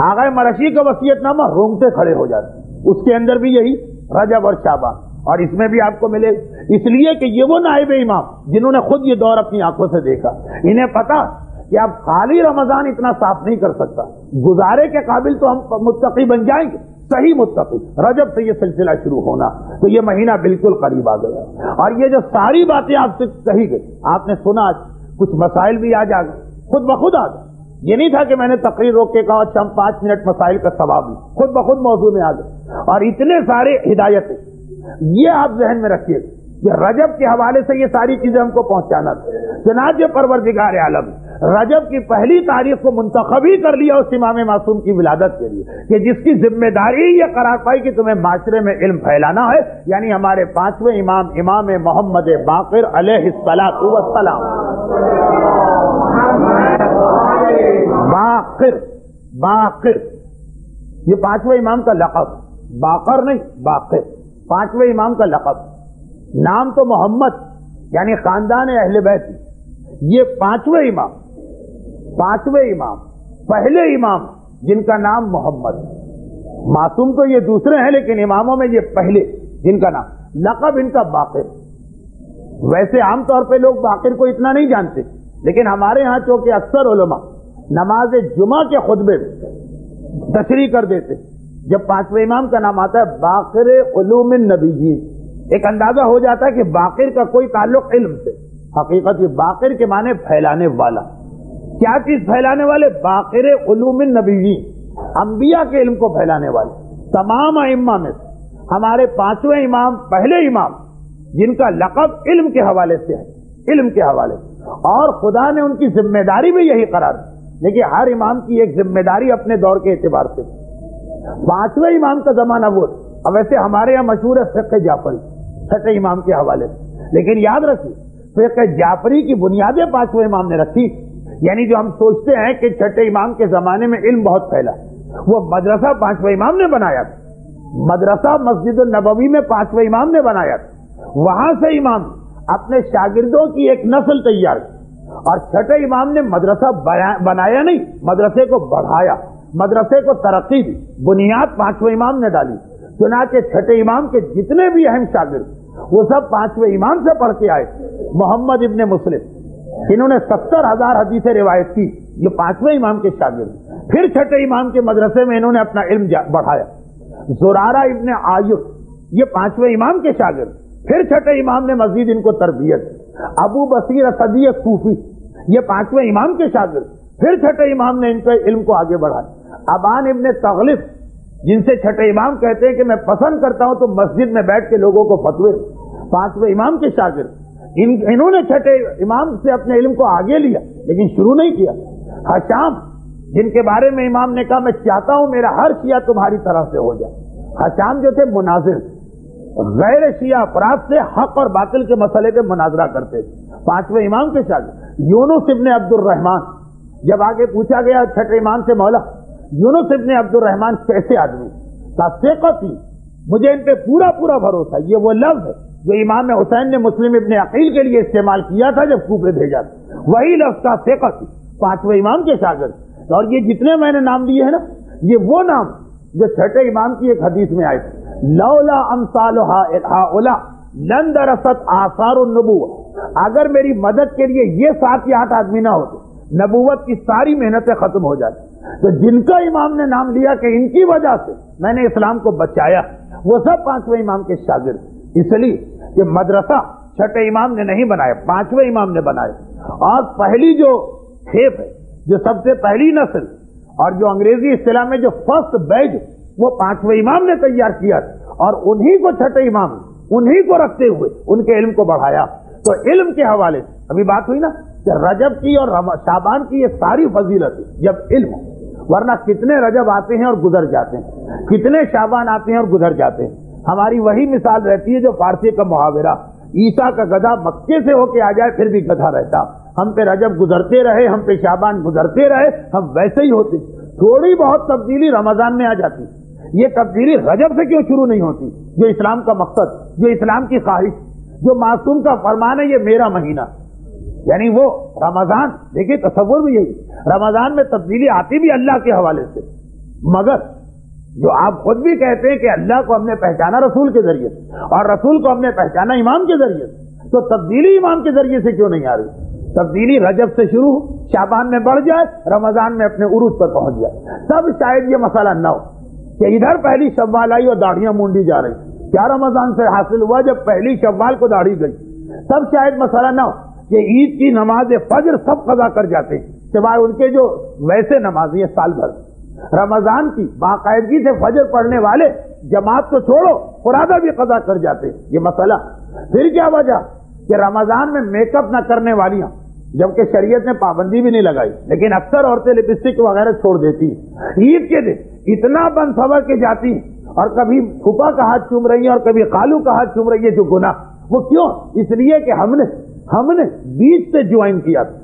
آغا مرشی کا وصیت نامہ رونگٹے کھڑے ہو جاتے، اس کے اندر بھی یہی رجب اور شعبان، اور اس میں بھی آپ کو ملے اس لیے کہ یہ وہ نائب امام جنہوں نے خود یہ دور اپنی آنکھوں سے دیکھا. انہیں پتا کہ اب خالی رمضان اتنا صاف نہیں کر سکتا، گزارے کے قابل تو ہم متقی بن جائیں گے، صحیح متقی. رجب سے یہ سلسلہ شروع ہونا تو یہ مہینہ بالکل قریب آ گیا. اور یہ جو ساری باتیں آپ سے کہی گئی، آپ نے سنا کچھ مسائل بھی آج آ گئے، خود بخود آ گئے. یہ نہیں تھا کہ میں نے تقریر روک کے کہا اچھا ہم 5 منٹ مسائل کا ثواب لیں، خود بخود موضوع میں آ گئے. اور اتنے سارے ہدایتیں، یہ آپ ذہن میں رکھیے کہ رجب کے حوالے سے یہ ساری چیزیں ہم کو پہنچانا تھا. چنانچہ پروردگار عالم رجب کی پہلی تاریخ کو منتخب ہی کر لیا اس امام معصوم کی ولادت کے لیے کہ جس کی ذمہ داری یہ قرار پائی کہ تمہیں معاشرے میں علم پھیلانا ہے، یعنی ہمارے پانچویں امام امام محمد باقر علیہ الصلاۃ والسلام۔ باقر یہ پانچویں امام کا لقب، باقر نہیں باقر، پانچویں امام کا لقب۔ نام تو محمد یعنی خاندان اہل بیت، یہ پانچویں امام پہلے امام جن کا نام محمد، معصوم تو یہ دوسرے ہیں لیکن اماموں میں یہ پہلے جن کا نام، لقب ان کا باقر۔ ویسے عام طور پہ لوگ باقر کو اتنا نہیں جانتے، لیکن ہمارے ہاں چونکہ اکثر علماء نماز جمعہ کے خطبے میں تشریح کر دیتے، جب پانچویں امام کا نام آتا ہے باقر علوم النبیین، ایک اندازہ ہو جاتا ہے کہ باقر کا کوئی تعلق علم سے۔ حقیقت یہ باقر کے معنی پھیلانے والا، کیا چیز پھیلانے والے؟ باقر علوم النبیین، انبیاء کے علم کو پھیلانے والے۔ تمام ائمہ میں ہمارے پانچویں امام پہلے امام جن کا لقب علم کے حوالے سے ہے، علم کے حوالے سے، اور خدا نے ان کی ذمہ داری بھی یہی قرار دی۔ دیکھیے ہر امام کی ایک ذمہ داری اپنے دور کے اعتبار سے۔ پانچویں امام کا زمانہ وہ، اب ویسے ہمارے یہاں مشہور ہے فقہ جعفری چھٹے امام کے حوالے سے، لیکن یاد رکھیے فقہ جعفری کی بنیادیں پانچویں امام نے رکھی۔ یعنی جو ہم سوچتے ہیں کہ چھٹے امام کے زمانے میں علم بہت پھیلا، وہ مدرسہ پانچویں امام نے بنایا تھا، مدرسہ مسجد النبوی میں پانچویں امام نے بنایا تھا، وہاں سے امام اپنے شاگردوں کی ایک نسل تیار کی، اور چھٹے امام نے مدرسہ بنایا نہیں، مدرسے کو بڑھایا، مدرسے کو ترقی دی، بنیاد پانچویں امام نے ڈالی۔ چنانچہ چھٹے امام کے جتنے بھی اہم شاگرد وہ سب پانچویں امام سے پڑھ کے آئے۔ محمد ابن مسلم انہوں نے 70,000 حدیثیں روایت کی، یہ پانچویں امام کے شاگرد۔ پھر چھٹے امام کے مدرسے میں انہوں نے اپنا علم بڑھایا۔ زرارہ ابن عایف یہ پانچویں امام کے شاگرد، پھر چھٹے امام نے مزید ان کو تربیت۔ ابو بصیر اسدی صوفی یہ پانچویں امام کے شاگرد، پھر چھٹے امام نے ان کے علم کو آگے بڑھایا۔ ابان ابن تغلب جن سے چھٹے امام کہتے ہیں کہ میں پسند کرتا ہوں تو مسجد میں بیٹھ کے لوگوں کو فتوے، پانچویں امام کے شاگرد، انہوں نے چھٹے امام سے اپنے علم کو آگے لیا لیکن شروع نہیں کیا۔ حشام جن کے بارے میں امام نے کہا میں چاہتا ہوں میرا ہر شیعہ تمہاری طرح سے ہو جائے۔ حشام جو تھے مناظر، غیر شیعہ افراد سے حق اور باطل کے مسئلے پہ مناظرہ کرتے تھے، پانچویں امام کے شاگرد۔ یونس ابن عبد الرحمن، جب آگے پوچھا گیا چھٹے امام سے مولا یونس ابن عبد الرحمن کیسے آدمی؟ ثقتی، مجھے ان پہ پورا بھروسہ۔ یہ وہ لفظ ہے جو امام حسین نے مسلم ابن عقیل کے لیے استعمال کیا تھا جب کوفے بھیجا تھا، وہی لفظ تھا ثقتی، پانچویں امام کے شاگرد۔ اور یہ جتنے میں نے نام لیے ہیں نا، یہ وہ نام جو چھٹے امام کی ایک حدیث میں آئے تھے، لولا امثال ہؤلاء لن درست آثار النبوہ، اگر میری مدد کے لیے یہ 7 یا 8 آدمی نہ ہوتے نبوت کی ساری محنتیں ختم ہو جاتی۔ تو جن کا امام نے نام لیا کہ ان کی وجہ سے میں نے اسلام کو بچایا، وہ سب پانچویں امام کے شاگرد۔ اس لیے کہ مدرسہ چھٹے امام نے نہیں بنایا، پانچویں امام نے بنایا۔ اور پہلی جو کھیپ ہے، جو سب سے پہلی نسل، اور جو انگریزی اصطلاح میں جو فرسٹ بیچ، وہ پانچویں امام نے تیار کیا، اور انہی کو چھٹے امام، انہی کو رکھتے ہوئے ان کے علم کو بڑھایا۔ تو علم کے حوالے سے ابھی بات ہوئی نا کہ رجب کی اور شعبان کی یہ ساری فضیلت جب علم، ورنہ کتنے رجب آتے ہیں اور گزر جاتے ہیں، کتنے شعبان آتے ہیں اور گزر جاتے ہیں۔ ہماری وہی مثال رہتی ہے جو فارسی کا محاورہ، عیسیٰ کا گدھا مکے سے ہو کے آ جائے پھر بھی گدھا رہتا۔ ہم پہ رجب گزرتے رہے، ہم پہ شعبان گزرتے رہے، ہم ویسے ہی ہوتے۔ تھوڑی بہت تبدیلی رمضان میں آ جاتی، یہ تبدیلی رجب سے کیوں شروع نہیں ہوتی؟ جو اسلام کا مقصد، جو اسلام کی خواہش، جو معصوم کا فرمان ہے، یہ میرا مہینہ، یعنی وہ رمضان۔ دیکھیے تصور بھی یہی، رمضان میں تبدیلی آتی بھی اللہ کے حوالے سے، مگر جو آپ خود بھی کہتے ہیں کہ اللہ کو ہم نے پہچانا رسول کے ذریعے سے، اور رسول کو ہم نے پہچانا امام کے ذریعے سے، تو تبدیلی امام کے ذریعے سے کیوں نہیں آ رہی؟ تبدیلی رجب سے شروع، شعبان میں بڑھ جائے، رمضان میں اپنے عروج پر پہنچ جائے، تب شاید یہ مسئلہ نہ ہو کہ ادھر پہلی شوال آئی اور داڑھیاں مونڈی جا رہی۔ کیا رمضان سے حاصل ہوا؟ جب پہلی شوال کو داڑھی گئی، تب شاید مسئلہ نہ ہو کہ عید کی نماز فجر سب قضا کر جاتے ہیں سوائے ان کے جو ویسے نمازی ہیں سال بھر۔ رمضان کی باقاعدگی سے فجر پڑھنے والے جماعت کو چھوڑو فرادہ بھی قضا کر جاتے ہیں۔ یہ مسئلہ پھر کیا وجہ کہ رمضان میں میک اپ نہ کرنے والیاں جبکہ شریعت نے پابندی بھی نہیں لگائی، لیکن اکثر عورتیں لپسٹک وغیرہ چھوڑ دیتی ہیں۔ عید کے دن اتنا بن سبا کے جاتی اور کبھی پھوپھا کا ہاتھ چوم رہی ہے اور کبھی خالو کا ہاتھ چوم رہی ہے، جو گناہ وہ کیوں؟ اس لیے کہ ہم نے بیچ سے جوائن کیا تھا،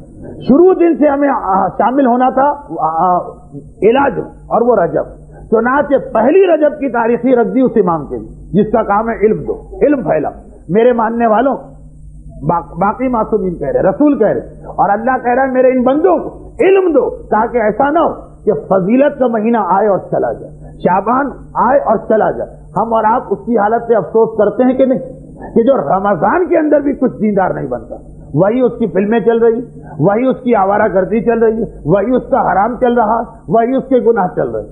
شروع دن سے ہمیں شامل ہونا تھا علاج اور وہ رجب، چنانچہ پہلی رجب کی تاریخی رکھ دی اس امام کے لیے جس کا کام ہے علم دو، علم پھیلا۔ میرے ماننے والوں، باقی معصومین کہہ رہے، رسول کہہ رہے، اور اللہ کہہ رہا ہے میرے ان بندوں کو علم دو، تاکہ ایسا نہ ہو کہ فضیلت کا مہینہ آئے اور چلا جائے، شعبان آئے اور چلا جائے۔ ہم اور آپ اس کی حالت سے افسوس کرتے ہیں کہ نہیں، کہ جو رمضان کے اندر بھی کچھ دیندار نہیں بنتا، وہی اس کی فلمیں چل رہی، وہی اس کی آوارہ گردی چل رہی ہے، وہی اس کا حرام چل رہا، وہی اس کے گناہ چل رہے۔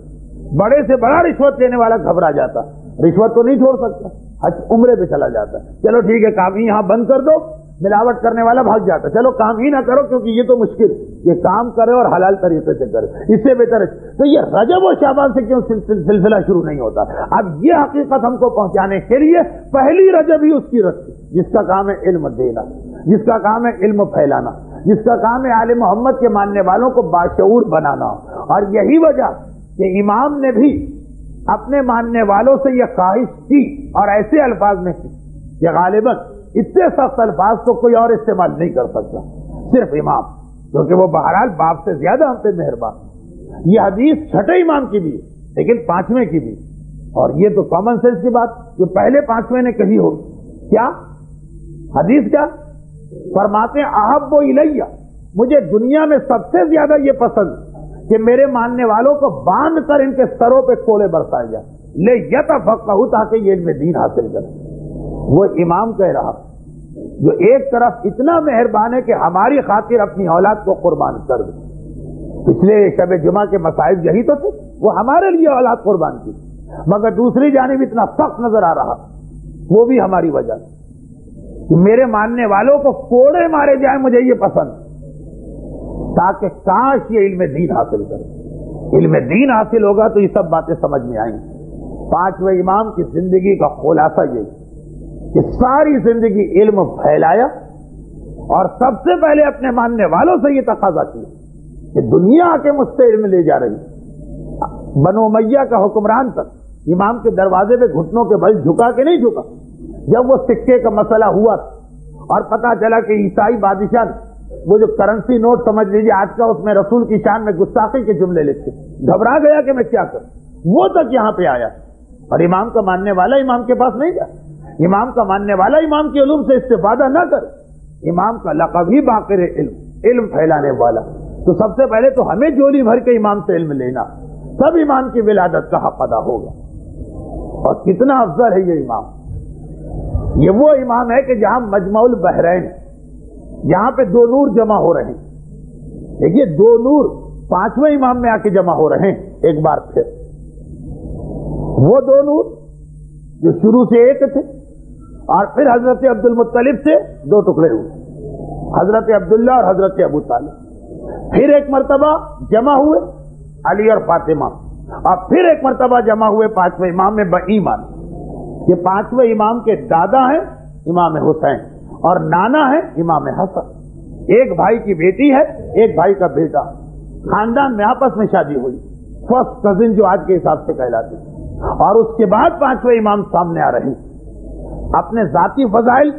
بڑے سے بڑا رشوت لینے والا گھبرا جاتا، رشوت تو نہیں چھوڑ سکتا، حج عمرے پہ چلا جاتا ہے، چلو ٹھیک ہے کام ہی یہاں بند کر دو، ملاوٹ کرنے والا بھاگ جاتا، چلو کام ہی نہ کرو کیونکہ یہ تو مشکل، یہ کام کرے اور حلال طریقے سے کرے، اس سے بہتر ہے۔ تو یہ رجب و شعبان سے کیوں سلسلہ شروع نہیں ہوتا؟ اب یہ حقیقت ہم کو پہنچانے کے لیے پہلی رجب ہی اس کی رکھی، جس کا کام ہے علم دینا، جس کا کام ہے علم پھیلانا، جس کا کام ہے آل محمد کے ماننے والوں کو باشعور بنانا۔ اور یہی وجہ کہ امام نے بھی اپنے ماننے والوں سے یہ خواہش کی اور ایسے الفاظ میں کی کہ غالباً اتنے سخت الفاظ تو کوئی اور استعمال نہیں کر سکتا، صرف امام، کیونکہ وہ بہرحال باپ سے زیادہ ہم پہ مہربان۔ یہ حدیث چھٹے امام کی بھی ہے لیکن پانچویں کی بھی، اور یہ تو کامن سینس کی بات جو پہلے پانچویں نے کہی ہو۔ کیا حدیث کیا فرماتے ہیں؟ احب الیہ، مجھے دنیا میں سب سے زیادہ یہ پسند کہ میرے ماننے والوں کو باندھ کر ان کے سروں پہ کوڑے برسائے جائیں، لے یتفقہوا، تاکہ یہ علم دین حاصل کریں۔ وہ امام کہہ رہا جو ایک طرف اتنا مہربان ہے کہ ہماری خاطر اپنی اولاد کو قربان کر دے۔ پچھلے شب جمعہ کے مسائل یہی تو تھے، وہ ہمارے لیے اولاد قربان کی، مگر دوسری جانب اتنا سخت نظر آ رہا، وہ بھی ہماری وجہ سے کہ میرے ماننے والوں کو کوڑے مارے جائیں، مجھے یہ پسند، تاکہ کاش یہ علم دین حاصل کرے۔ علم دین حاصل ہوگا تو یہ سب باتیں سمجھ میں آئیں گی۔ پانچویں امام کی زندگی کا خلاصہ یہ کہ ساری زندگی علم پھیلایا، اور سب سے پہلے اپنے ماننے والوں سے یہ تقاضا کیا کہ دنیا کے مجھ سے علم لے جا رہی۔ بنو امیہ کا حکمران تک امام کے دروازے پہ گھٹنوں کے بل جھکا کہ نہیں جھکا؟ جب وہ سکے کا مسئلہ ہوا اور پتا چلا کہ عیسائی بادشاہ نے وہ جو کرنسی نوٹ سمجھ لیجیے آج کا، اس میں رسول کی شان میں گستاخی کے جملے لکھے، گھبرا گیا کہ میں کیا کروں، وہ تک یہاں پہ آیا، اور امام کا ماننے والا امام کے پاس نہیں گیا، امام کا ماننے والا امام کے علوم سے استفادہ نہ کر، امام کا لقب ہی باقر علم، علم پھیلانے والا۔ تو سب سے پہلے تو ہمیں جولی بھر کے امام سے علم لینا، تب امام کی ولادت کا حق ادا ہوگا۔ اور کتنا افضل ہے یہ امام، یہ وہ امام ہے کہ جہاں مجمع البحرین، یہاں پہ دو نور جمع ہو رہے ہیں، دیکھیے دو نور پانچویں امام میں آ کے جمع ہو رہے ہیں ایک بار پھر۔ وہ دو نور جو شروع سے ایک تھے اور پھر حضرت عبد المطلب سے دو ٹکڑے ہوئے، حضرت عبداللہ اور حضرت ابو طالب، پھر ایک مرتبہ جمع ہوئے علی اور فاطمہ، اور پھر ایک مرتبہ جمع ہوئے پانچویں امام میں بایمان۔ یہ پانچویں امام کے دادا ہیں امام حسین اور نانا ہے امام حسن، ایک بھائی کی بیٹی ہے ایک بھائی کا بیٹا، خاندان میں آپس میں شادی ہوئی، فرسٹ کزن جو آج کے حساب سے کہلاتے ہیں۔ اور اس کے بعد پانچویں امام سامنے آ رہے ہیں، اپنے ذاتی فضائل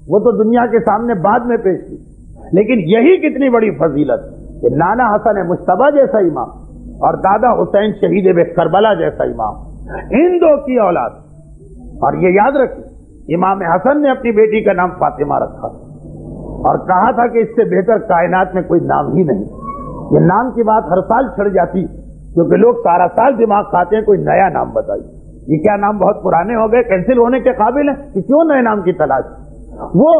وہ تو دنیا کے سامنے بعد میں پیش کی، لیکن یہی کتنی بڑی فضیلت کہ نانا حسن مجتبیٰ جیسا امام اور دادا حسین شہید بے کربلا جیسا امام، ان دو کی اولاد۔ اور یہ یاد رکھیں امام حسن نے اپنی بیٹی کا نام فاطمہ رکھا اور کہا تھا کہ اس سے بہتر کائنات میں کوئی نام ہی نہیں۔ یہ نام کی بات ہر سال چھڑ جاتی کیونکہ لوگ سارا سال دماغ کھاتے ہیں کوئی نیا نام بتائیے، یہ کیا نام بہت پرانے ہو گئے، کینسل ہونے کے قابل ہیں کہ کیوں نئے نام کی تلاش۔ وہ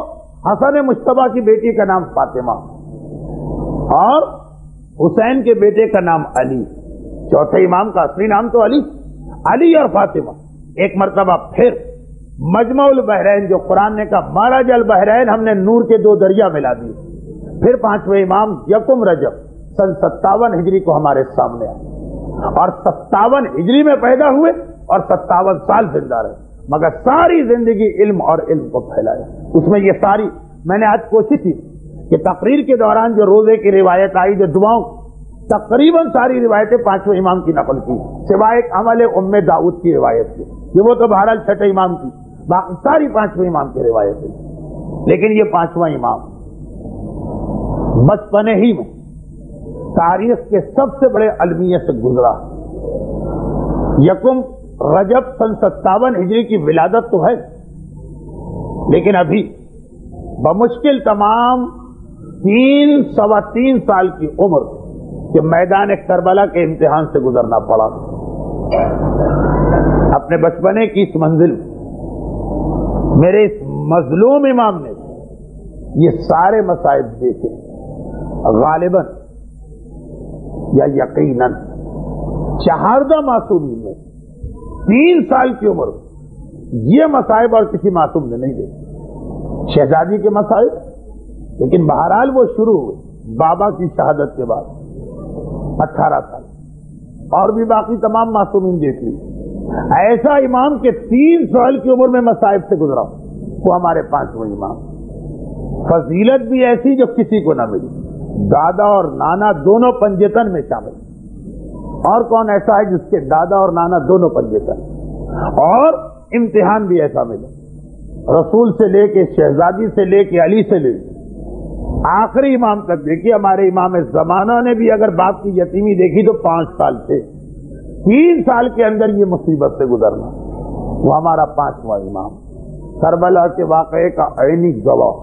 حسن مجتبیٰ کی بیٹی کا نام فاطمہ اور حسین کے بیٹے کا نام علی، چوتھے امام کا اصلی نام تو علی اور فاطمہ۔ ایک مرتبہ پھر مجمع البحرین جو قرآن نے کہا مرج البحرین، ہم نے نور کے دو دریا ملا دیے۔ پھر پانچویں امام یکم رجب سن 57 ہجری کو ہمارے سامنے آئے اور 57 ہجری میں پیدا ہوئے اور 57 سال زندہ رہے، مگر ساری زندگی علم اور علم کو پھیلایا۔ اس میں یہ ساری میں نے آج کوشش کی کہ تقریر کے دوران جو روزے کی روایت آئی، جو دعاؤں، تقریباً ساری روایتیں پانچویں امام کی نقل کی، سوائے ایک عمل ام داؤد کی روایت کی، یہ وہ تو بہرحال چھٹے امام کی، باقی ساری پانچویں امام کی روایتیں۔ لیکن یہ پانچواں امام بچپنے ہی میں تاریخ کے سب سے بڑے المیہ سے گزرا۔ یکم رجب سن 57 ہجری کی ولادت تو ہے، لیکن ابھی بمشکل تمام 3 سال کی عمر کہ میدان کربلا کے امتحان سے گزرنا پڑا۔ اپنے بچپنے کی اس منزل میں میرے اس مظلوم امام نے یہ سارے مصائب دیکھے، غالباً یا یقیناً شہاردہ معصومین میں 3 سال کی عمر یہ مصائب اور کسی معصوم نے نہیں دیکھے۔ شہزادی کے مصائب، لیکن بہرحال وہ شروع ہوئے بابا کی شہادت کے بعد 18 سال، اور بھی باقی تمام معصومین دیکھ لی۔ ایسا امام کے 3 سال کی عمر میں مصائب سے گزرا، وہ ہمارے 5واں امام۔ فضیلت بھی ایسی جو کسی کو نہ ملی، دادا اور نانا دونوں پنجتن میں شامل۔ اور کون ایسا ہے جس کے دادا اور نانا دونوں پنجتن؟ اور امتحان بھی ایسا ملا، رسول سے لے کے، شہزادی سے لے کے، علی سے لے کے آخری امام تک دیکھیے۔ ہمارے امام زمانہ نے بھی اگر باپ کی یتیمی دیکھی تو 5 سال تھے، 3 سال کے اندر یہ مصیبت سے گزرنا، وہ ہمارا 5واں امام، کربلا کے واقعے کا عینی گواہ۔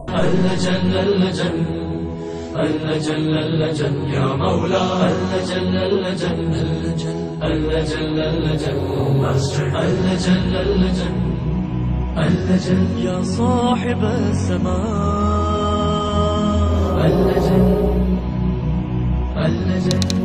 يا صاحب السماء اللجن